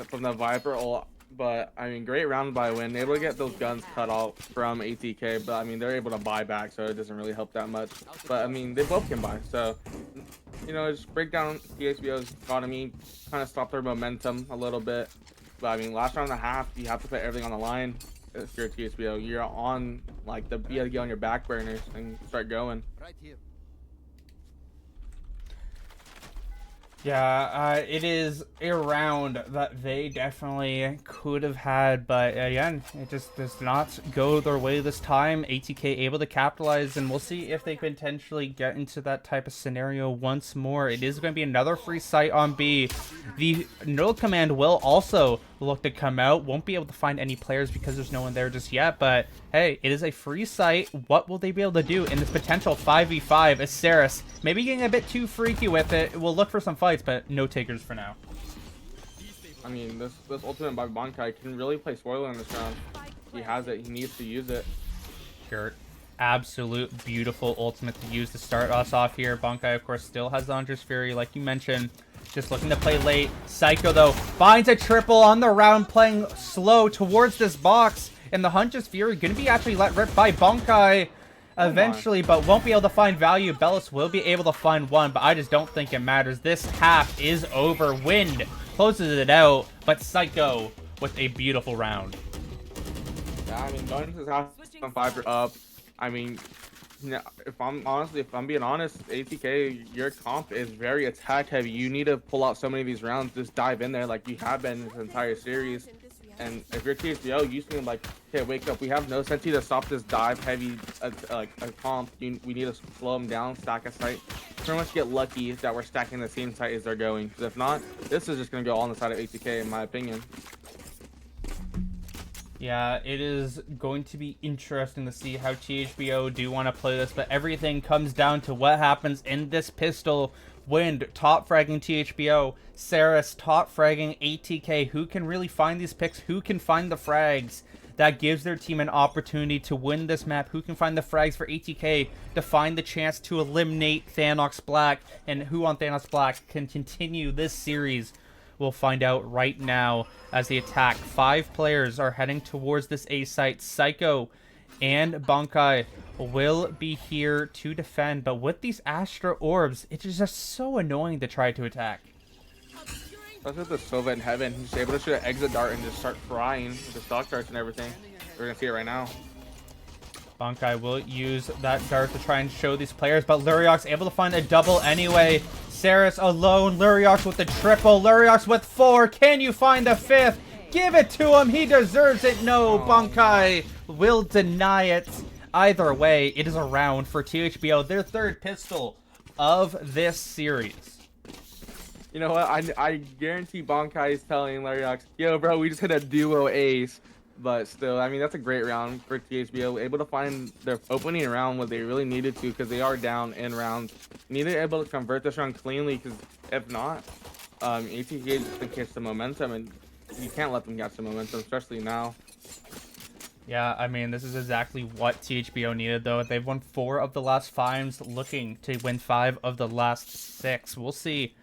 from the Viper ult, but I mean, great round by Wind. Able to get those guns cut off from ATK, but I mean, they're able to buy back, so it doesn't really help that much. But I mean, they both can buy, so you know, just break down THBO's economy, kind of stop their momentum a little bit. But I mean, last round and a half, you have to put everything on the line. If you're THBO, you're on like you have to get on your back burners and start going. Right here. Yeah, it is a round that they definitely could have had, but again, it just does not go their way this time. ATK able to capitalize, and we'll see if they potentially get into that type of scenario once more. It is going to be another free site on B. The Neural Command will also look to come out. Won't be able to find any players because there's no one there just yet, but hey, it is a free site. What will they be able to do in this potential 5v5 as Saris maybe getting a bit too freaky with it? We'll look for some fights, but no takers for now. I mean, this ultimate by Bankai can really play spoiler in this round. He has it. He needs to use it. Sure. Absolute beautiful ultimate to use to start us off here. Bankai, of course, still has the Hunter's Fury, like you mentioned. Just looking to play late. Psycho, though, finds a triple on the round, playing slow towards this box. And the Hunter's Fury going to be actually let rip by Bankai eventually, but won't be able to find value. Bellis will be able to find one, but I just don't think it matters. This half is over. Wind closes it out, but Psycho with a beautiful round. Yeah, I mean, going to his house on Viper up. I mean, Yeah, if I'm being honest, ATK, your comp is very attack heavy. You need to pull out so many of these rounds, just dive in there like you have been this entire series. And if you're THBO, you seem like, okay, wake up. We have no senti to stop this dive heavy like a comp. We need to slow them down, stack a site. Pretty much get lucky that we're stacking the same site as they're going. Because if not, this is just gonna go all on the side of ATK, in my opinion. Yeah, it is going to be interesting to see how THBO do want to play this, but everything comes down to what happens in this pistol. Wind top fragging THBO, Saris top fragging ATK. Who can really find these picks? Who can find the frags that gives their team an opportunity to win this map? Who can find the frags for ATK to find the chance to eliminate Thanox Black? And who on Thanox Black can continue this series? We'll find out right now as they attack. 5 players are heading towards this A site. Psycho and Bankai will be here to defend, but with these Astra Orbs, it is just so annoying to try to attack. That's with the Sova in heaven. He's able to shoot an exit dart and just start frying with the stock darts and everything. We're gonna see it right now. Bankai will use that dart to try and show these players, but Luriox able to find a double anyway. Saris alone, Luriox with the triple, Luriox with 4. Can you find the 5th? Give it to him, he deserves it. No, Bankai will deny it. Either way, it is a round for THBO, their 3rd pistol of this series. You know what? I guarantee Bankai is telling Luriox, yo, bro, we just hit a duo ace. But still, I mean, that's a great round for THBO. Able to find their opening round what they really needed to, because they are down in rounds. Needed able to convert this round cleanly, because if not, ATK just can catch the momentum, and you can't let them catch the momentum, especially now. Yeah, I mean, this is exactly what THBO needed, though. They've won 4 of the last 5s, looking to win 5 of the last 6. We'll see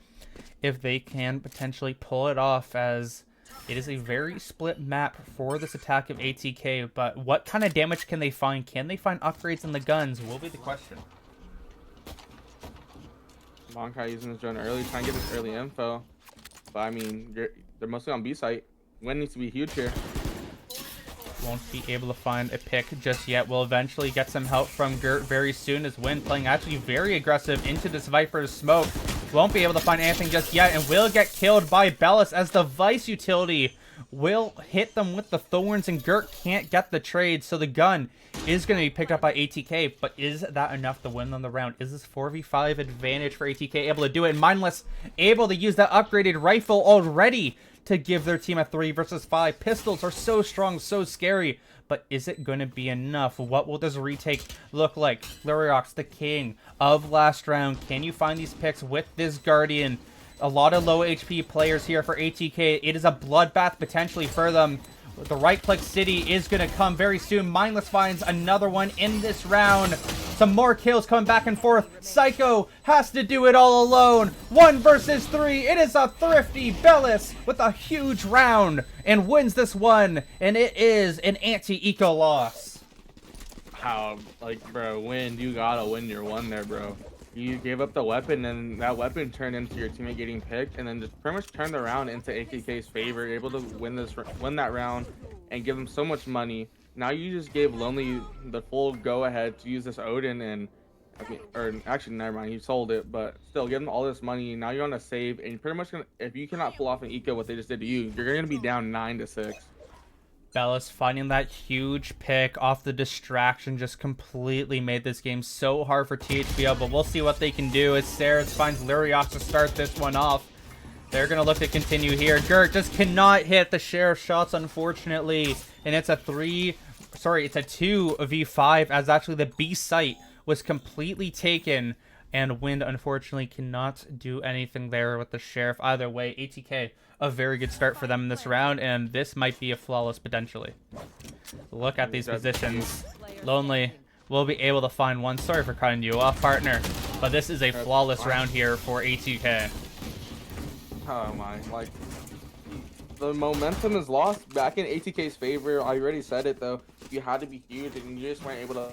if they can potentially pull it off, as it is a very split map for this attack of ATK, but what kind of damage can they find? Can they find upgrades in the guns will be the question. Bankai using this drone early, trying to get this early info. But I mean, they're mostly on B site. Win needs to be huge here. Won't be able to find a pick just yet. We'll eventually get some help from Gert very soon, as Win playing actually very aggressive into this Viper's smoke. Won't be able to find anything just yet, and will get killed by Bellis as the Vice utility will hit them with the Thorns, and Gert can't get the trade, so the gun is going to be picked up by ATK, but is that enough to win on the round? Is this 4v5 advantage for ATK able to do it? And Mindless able to use that upgraded rifle already to give their team a 3 versus 5. Pistols are so strong, so scary, but is it going to be enough? What will this retake look like? Luriox, the king of last round. Can you find these picks with this Guardian? A lot of low HP players here for ATK. It is a bloodbath potentially for them. The right-click city is going to come very soon. Mindless finds another one in this round. Some more kills coming back and forth. Psycho has to do it all alone. 1 versus 3. It is a thrifty Bellis with a huge round and wins this one. And it is an anti-eco loss. How, like, bro, you gotta win your one there, bro. You gave up the weapon, and that weapon turned into your teammate getting picked, and then just pretty much turned the round into AKK's favor, able to win that round, and give them so much money. Now you just gave Lonely the full go-ahead to use this Odin, and or actually never mind, he sold it, but still give them all this money. Now you're on a save, and you're pretty much gonna, if you cannot pull off an eco what they just did to you, you're gonna be down 9-6. Bellis finding that huge pick off the distraction just completely made this game so hard for THBO, but we'll see what they can do as Saris finds Luriox to start this one off. They're going to look to continue here. Gert just cannot hit the share of shots, unfortunately, and it's a 2v5, as actually the B site was completely taken, and Wind unfortunately cannot do anything there with the Sheriff. Either way, ATK, a very good start for them in this round, and this might be a flawless potentially. Look at these positions. Lonely will be able to find one. Sorry for cutting you off, partner, but this is a flawless round here for ATK. Oh my, like, the momentum is lost back in ATK's favor. I already said it though. You had to be huge, and you just weren't able to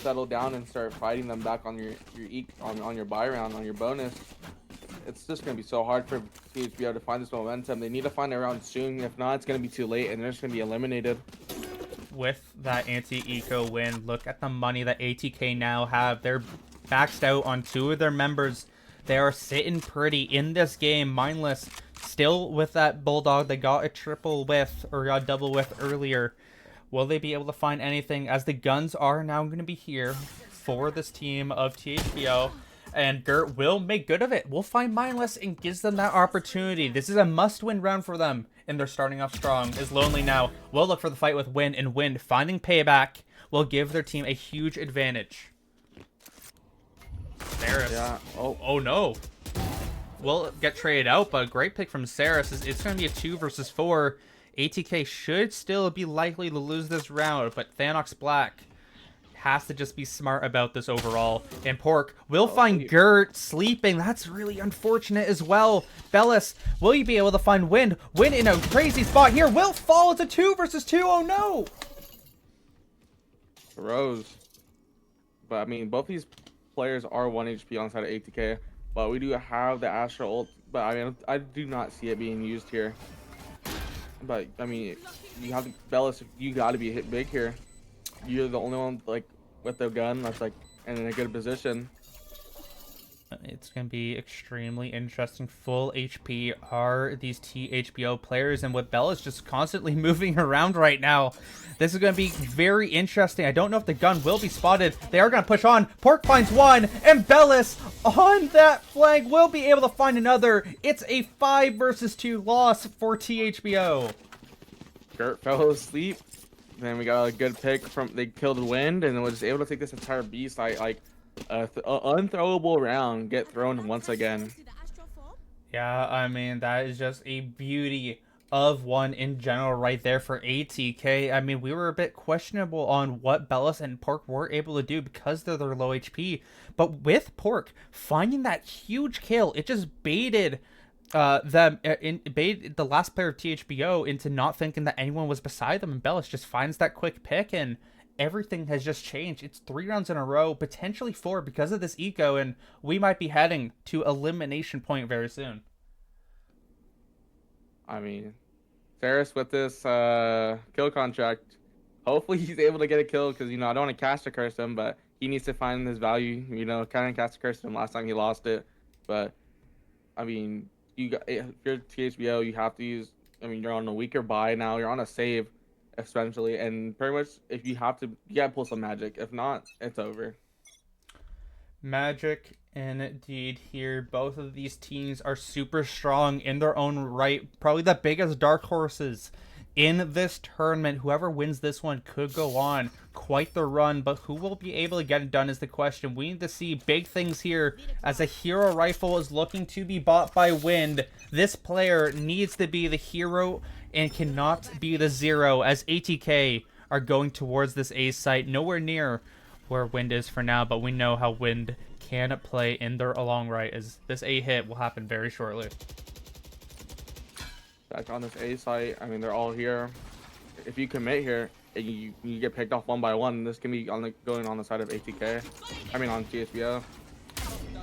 settle down and start fighting them back on your buy round, on your bonus. It's just gonna be so hard for THBO to find this momentum. They need to find a round soon. If not, it's gonna be too late, and they're just gonna be eliminated. with that anti-eco win. Look at the money that ATK now have. They're maxed out on 2 of their members. They are sitting pretty in this game. Mindless still with that Bulldog they got a triple with, or got a double with earlier. Will they be able to find anything, as the guns are now going to be here for this team of THBO? And Gert will make good of it. Will find Mindless and gives them that opportunity. This is a must-win round for them, and they're starting off strong. Is Lonely now will look for the fight with Win, and Win finding payback will give their team a huge advantage. Saris. Yeah. Oh no. Will get traded out, but a great pick from Saris. It's going to be a 2 versus 4. ATK should still be likely to lose this round, but Thanox Black has to just be smart about this overall. And Pork will find Gert sleeping. That's really unfortunate as well. Bellis, will you be able to find Win? Win in a crazy spot here. Will fall. It's a 2 versus 2. Oh no. Rose. But I mean, both these players are 1 HP on the side of ATK. But we do have the Astra ult. But I mean, I do not see it being used here. But I mean, you have to, Bellis, you got to be hit big here. You're the only one like with the gun that's like in a good position. It's going to be extremely interesting. Full HP are these THBO players, and with Bella's just constantly moving around right now, this is going to be very interesting. I don't know if the gun will be spotted. They are going to push on. Pork finds one, and Bellis on that flank will be able to find another. It's a 5 versus 2 loss for THBO. Gert fell asleep. Then we got a good pick from, they killed Wind, and was able to take this entire B site, like unthrowable round, get thrown once again. Yeah, I mean, that is just a beauty of one in general right there for ATK. I mean, we were a bit questionable on what Bellis and Pork were able to do because they're their low HP. But with Pork finding that huge kill, it just baited baited the last player of THBO into not thinking that anyone was beside them. And Bellis just finds that quick pick, and everything has just changed. It's 3 rounds in a row, potentially 4 because of this eco, and we might be heading to elimination point very soon. I mean, Ferris with this kill contract, hopefully he's able to get a kill, because, you know, I don't want to cast a curse him, but he needs to find his value. You know, kind of cast a curse him last time he lost it. But, I mean, if you're THBO, you have to use, I mean, you're on a weaker buy now. You're on a save, essentially. And pretty much, if you have to, you got to pull some magic. If not, it's over. Magic indeed here. Both of these teams are super strong in their own right. Probably the biggest dark horses in this tournament. Whoever wins this one could go on quite the run, but who will be able to get it done is the question. We need to see big things here, as a hero rifle is looking to be bought by Wind. This player needs to be the hero and cannot be the 0, as ATK are going towards this A site, nowhere near where Wind is for now, but we know how Wind can play in their long right, as this A hit will happen very shortly. Back on this A site, I mean, they're all here. If you commit here, and you get picked off one by one, this can be on the, going on the side of ATK. I mean, on THBO.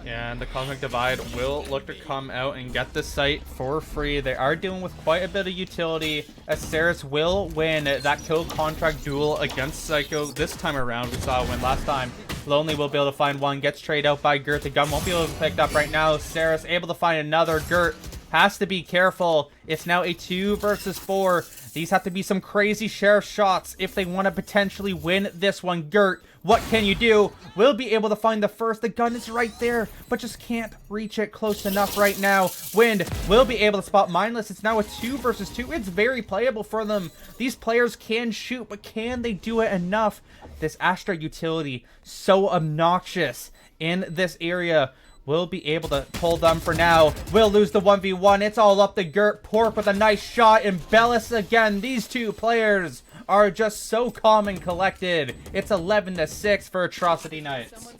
Yeah, and the Cosmic Divide will look to come out and get this site for free. They are dealing with quite a bit of utility, as Saris will win that kill contract duel against Psycho this time around. We saw a win last time. Lonely will be able to find one, gets traded out by Gert. The gun won't be able to be picked up right now. Saris able to find another. Gert has to be careful. It's now a 2 versus 4. These have to be some crazy sheriff shots if they want to potentially win this one. Gert, what can you do? Will be able to find the first. The gun is right there, but just can't reach it close enough right now. Wind will be able to spot Mindless. It's now a 2 versus 2. It's very playable for them. These players can shoot, but can they do it enough? This Astra utility, so obnoxious in this area. Will be able to pull them for now. Will lose the 1v1. It's all up to Gert. Pork with a nice shot, and Bellis again. These two players are just so calm and collected. It's 11-6 for Atrocity Knights.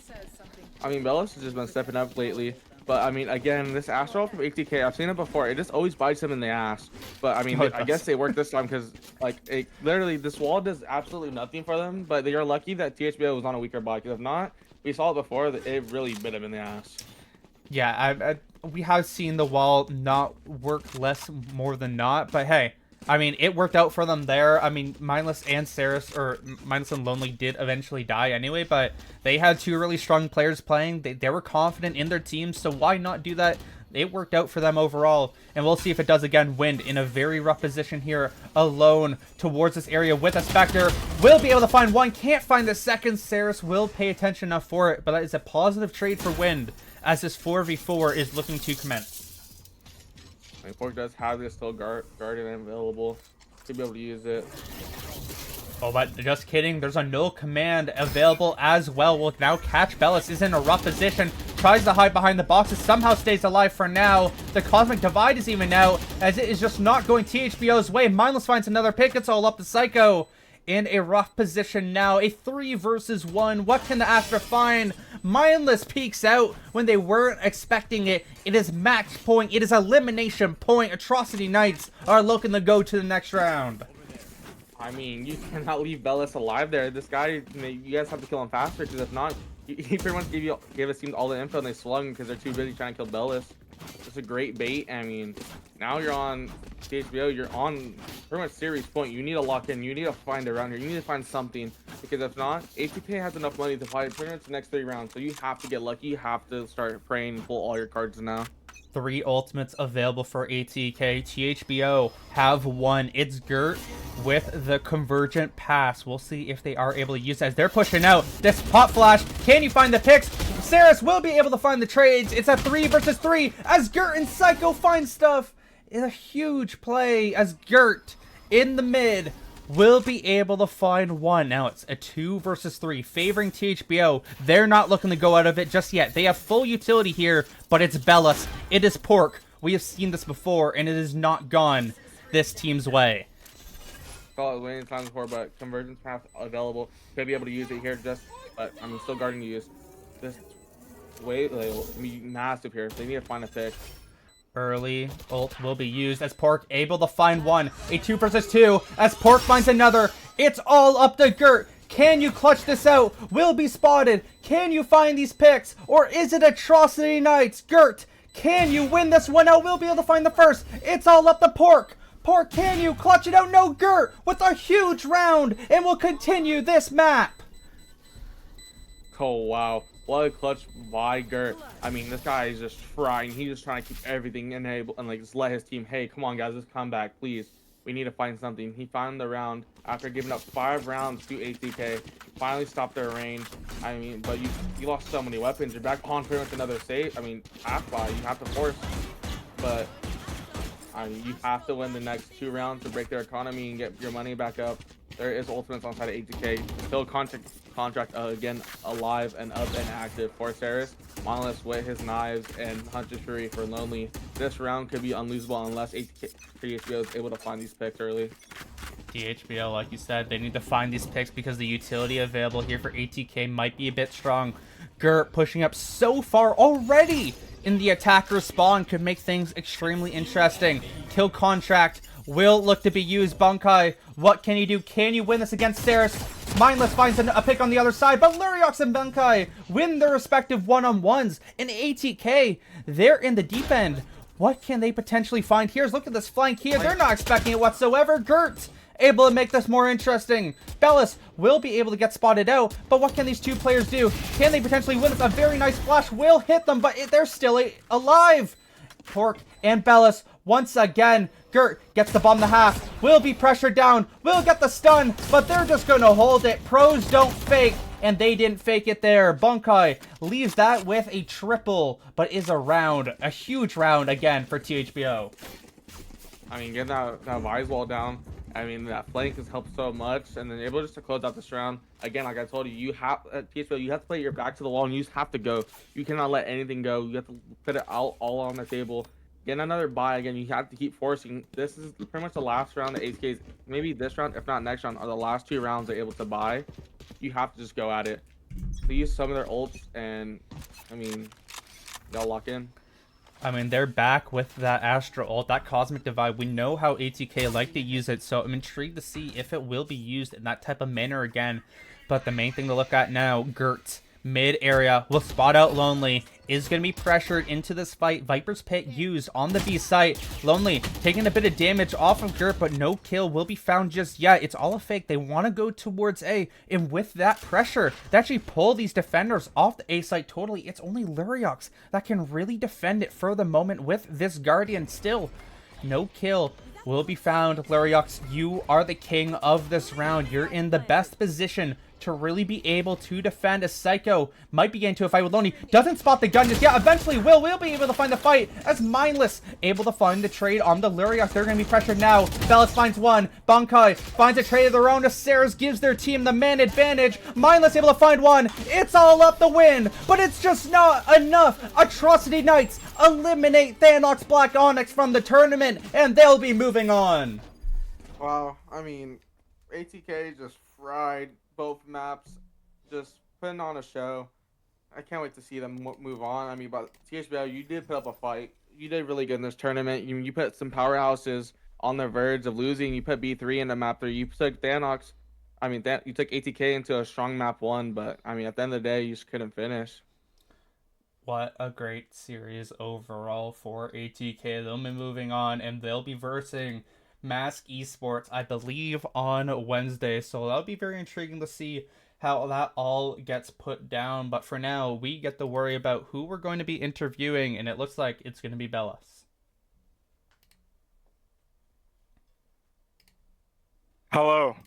I mean, Bellis has just been stepping up lately. But, I mean, again, this Astral from ATK, I've seen it before. It just always bites him in the ass. But, I mean, I guess they worked this time because, like, literally, this wall does absolutely nothing for them. But they are lucky that THBO was on a weaker buy, because if not, we saw it before, that it really bit him in the ass. Yeah, we have seen the wall not work less more than not, but hey, I mean, it worked out for them there. I mean, Mindless and Saris, or Mindless and Lonely did eventually die anyway, but they had two really strong players playing. They were confident in their team, so why not do that? It worked out for them overall, and we'll see if it does again. Wind in a very rough position here, alone towards this area with a Spectre. Will be able to find one, can't find the second. Saris will pay attention enough for it, but that is a positive trade for Wind, as this 4v4 is looking to commence. I mean, Pork does have this still Guardian available. Should be able to use it. Oh, but just kidding. There's a null command available as well. Will now catch Bellis. Is in a rough position. Tries to hide behind the boxes. Somehow stays alive for now. The Cosmic Divide is even out, as it is just not going THBO's way. Mindless finds another pick. It's all up to Psycho. In a rough position now. A 3 versus 1. What can the Astra find? Mindless peeks out when they weren't expecting it. It is match point. It is elimination point. Atrocity Knights are looking to go to the next round. I mean, you cannot leave Bellis alive there. This guy, you guys have to kill him faster, because if not, he pretty much gave his team all the info and they swung because they're too busy trying to kill Bellis. It's a great bait. I mean, now you're on THBO, you're on pretty much series point. You need to lock in. You need to find around here. You need to find something, because if not, ATK has enough money to fight pretty much the next 3 rounds. So you have to get lucky. You have to start praying and pull all your cards now. 3 ultimates available for ATK. THBO have won. It's Gert with the Convergent Pass. We'll see if they are able to use it as they're pushing out. This Pop Flash. Can you find the picks? Saris will be able to find the trades. It's a 3 versus 3 as Gert and Psycho find stuff. It's a huge play as Gert in the mid will be able to find one. Now it's a 2 versus 3 favoring THBO. They're not looking to go out of it just yet. They have full utility here, but it's Bellis. It is Pork. We have seen this before, and it is not gone this team's way. Saw it many times before, but Convergence Path available. Could be able to use it here, but I'm still guarding to use this. Way like, be massive here. They need to find a pick. Early ult will be used as Pork able to find one. A 2 versus 2 as Pork finds another. It's all up to Gert. Can you clutch this out? Will be spotted. Can you find these picks? Or is it Atrocity Knights? Gert, can you win this one out? We'll be able to find the first. It's all up to Pork. Pork, can you clutch it out? No, Gert with a huge round and will continue this map. Oh, wow. What a clutch by Gert. I mean, this guy is just frying. He's just trying to keep everything enabled and like just let his team, hey, come on, guys, let's come back, please. We need to find something. He found the round after giving up 5 rounds to ATK. Finally stopped their range. I mean, but you lost so many weapons. You're back on pretty much another save. I mean, half buy. You have to force. But, I mean, you have to win the next 2 rounds to break their economy and get your money back up. There is ultimates on side of ATK. Still contract again alive and up and active for Saris. Monolith with his knives and Hunter's Fury for Lonely. This round could be unlosable unless THBO is able to find these picks early. THBO, like you said, they need to find these picks because the utility available here for ATK might be a bit strong. Gert pushing up so far already in the attacker spawn could make things extremely interesting. Kill contract will look to be used. Bunkai, what can you do? Can you win this against Saris? Mindless finds a pick on the other side, but Luriox and Bunkai win their respective one-on-ones. And ATK, they're in the deep end. What can they potentially find here? Look at this flank here. They're not expecting it whatsoever. Gert able to make this more interesting. Bellis will be able to get spotted out, but what can these two players do? Can they potentially win this? A very nice flash will hit them, but they're still alive. Pork and Bellis once again. Gert gets the bomb to half. Will be pressured down. Will get the stun, but they're just going to hold it. Pros don't fake, and they didn't fake it there. Bunkai leaves that with a triple, but is a round. A huge round again for THBO. I mean, getting that Vise wall down. I mean, that flank has helped so much, and then able just to close out this round. Again, like I told you, you have THBO, you have to play your back to the wall, and you just have to go. You cannot let anything go. You have to put it out all on the table. Get another buy again. You have to keep forcing. This is pretty much the last round. The ATKs, maybe this round, if not next round, are the last 2 rounds they're able to buy. You have to just go at it. They use some of their ults, and I mean, they'll lock in. I mean, they're back with that Astra ult, that Cosmic Divide. We know how ATK like to use it, so I'm intrigued to see if it will be used in that type of manner again. But the main thing to look at now, Gert, mid area, will spot out Lonely. is going to be pressured into this fight. Viper's Pit used on the B site. Lonely taking a bit of damage off of Gert, but no kill will be found just yet. It's all a fake. They want to go towards A, and with that pressure, they actually pull these defenders off the A site totally. It's only Luriox that can really defend it for the moment with this Guardian still. No kill will be found. Luriox, you are the king of this round. You're in the best position to really be able to defend. A Psycho might be getting to a fight with Lonely. Doesn't spot the gun just yet. Eventually will be able to find the fight as Mindless able to find the trade on the Luriox. They're going to be pressured now. Bellis finds one. Bankai finds a trade of their own. Aceres gives their team the man advantage. Mindless able to find one. It's all up the win, but it's just not enough. Atrocity Knights eliminate Thanox Black Onyx from the tournament, and they'll be moving on. Wow, I mean, ATK just fried both maps, just putting on a show. I can't wait to see them move on. I mean, but THBO, you did put up a fight. You did really good in this tournament. You put some powerhouses on the verge of losing. You put B3 in the map 3. You took Thanox. I mean, you took ATK into a strong map 1, but I mean, at the end of the day, you just couldn't finish. What a great series overall for ATK. They'll be moving on, and they'll be versing Mask Esports, I believe, on Wednesday. So that'll be very intriguing to see how that all gets put down. But for now, we get to worry about who we're going to be interviewing, and it looks like it's going to be Bellis. Hello.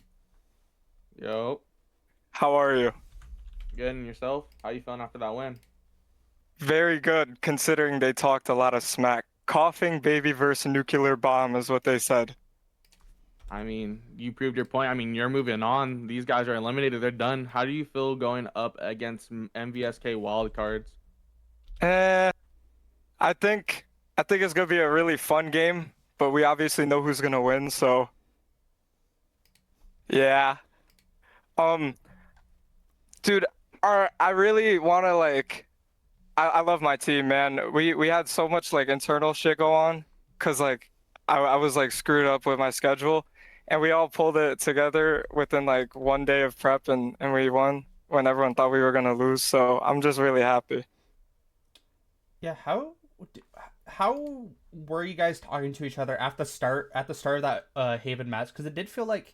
Yo, How are you? good, and yourself? How you feeling after that win? Very good, considering they talked a lot of smack. Coughing baby versus nuclear bomb is what they said. I mean, you proved your point. I mean, you're moving on. These guys are eliminated. They're done. How do you feel going up against MVSK wildcards? Eh, I think it's gonna be a really fun game, but we obviously know who's gonna win, so yeah. Um, dude, I really wanna I love my team, man. We had so much like internal shit go on, cause like I was like screwed up with my schedule, and we all pulled it together within like one day of prep, and we won when everyone thought we were gonna lose. So I'm just really happy. Yeah, how were you guys talking to each other at the start of that Haven match? Because it did feel like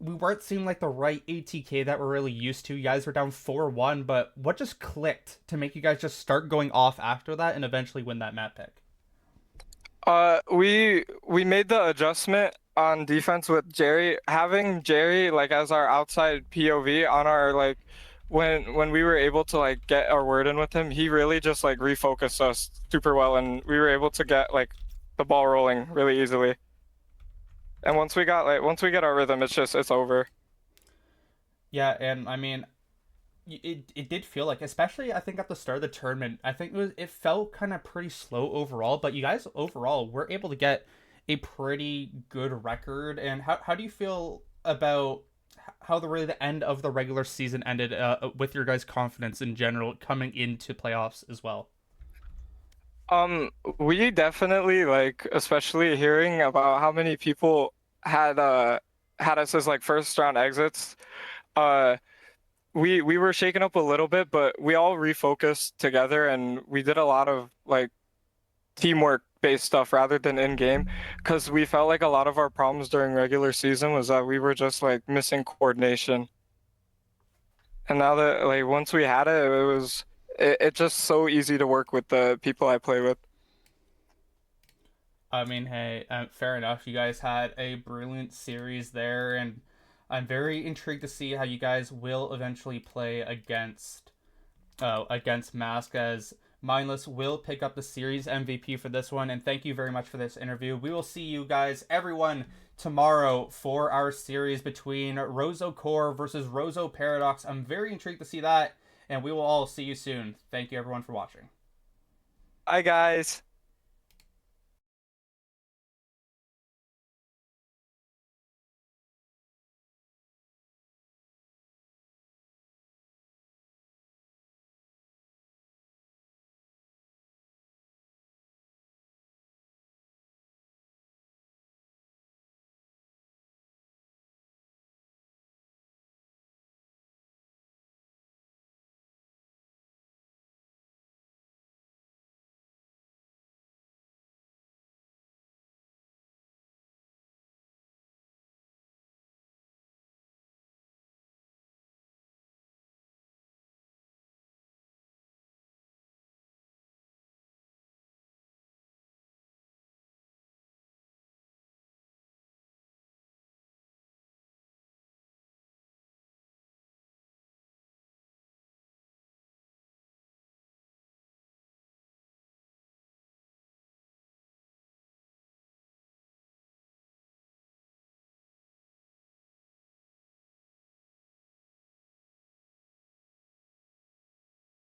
we weren't seeing like the right ATK that we're really used to. You guys were down 4-1, but what just clicked to make you guys just start going off after that and eventually win that map pick? We made the adjustment on defense with Jerry. Having Jerry like as our outside POV on our like when we were able to like get our word in with him, he really just like refocused us super well, and we were able to get like the ball rolling really easily. And once we get our rhythm, it's over. Yeah, and I mean, it did feel like, especially I think at the start of the tournament, I think it felt kind of pretty slow overall, but you guys overall were able to get a pretty good record. And how do you feel about how the end of the regular season ended with your guys' confidence in general coming into playoffs as well? Um, we definitely like, especially hearing about how many people had had us as like first round exits. Uh, we were shaken up a little bit, but we all refocused together, and we did a lot of like teamwork based stuff rather than in game, because we felt like a lot of our problems during regular season was that we were just like missing coordination. And now that like once we had it, it just so easy to work with the people I play with. I mean, hey, fair enough. You guys had a brilliant series there, and I'm very intrigued to see how you guys will eventually play against Mask, as Mindless will pick up the series MVP for this one. And thank you very much for this interview. We will see you guys, everyone, tomorrow for our series between Rozo Core versus Rozo Paradox. I'm very intrigued to see that, and we will all see you soon. Thank you, everyone, for watching. Bye, guys.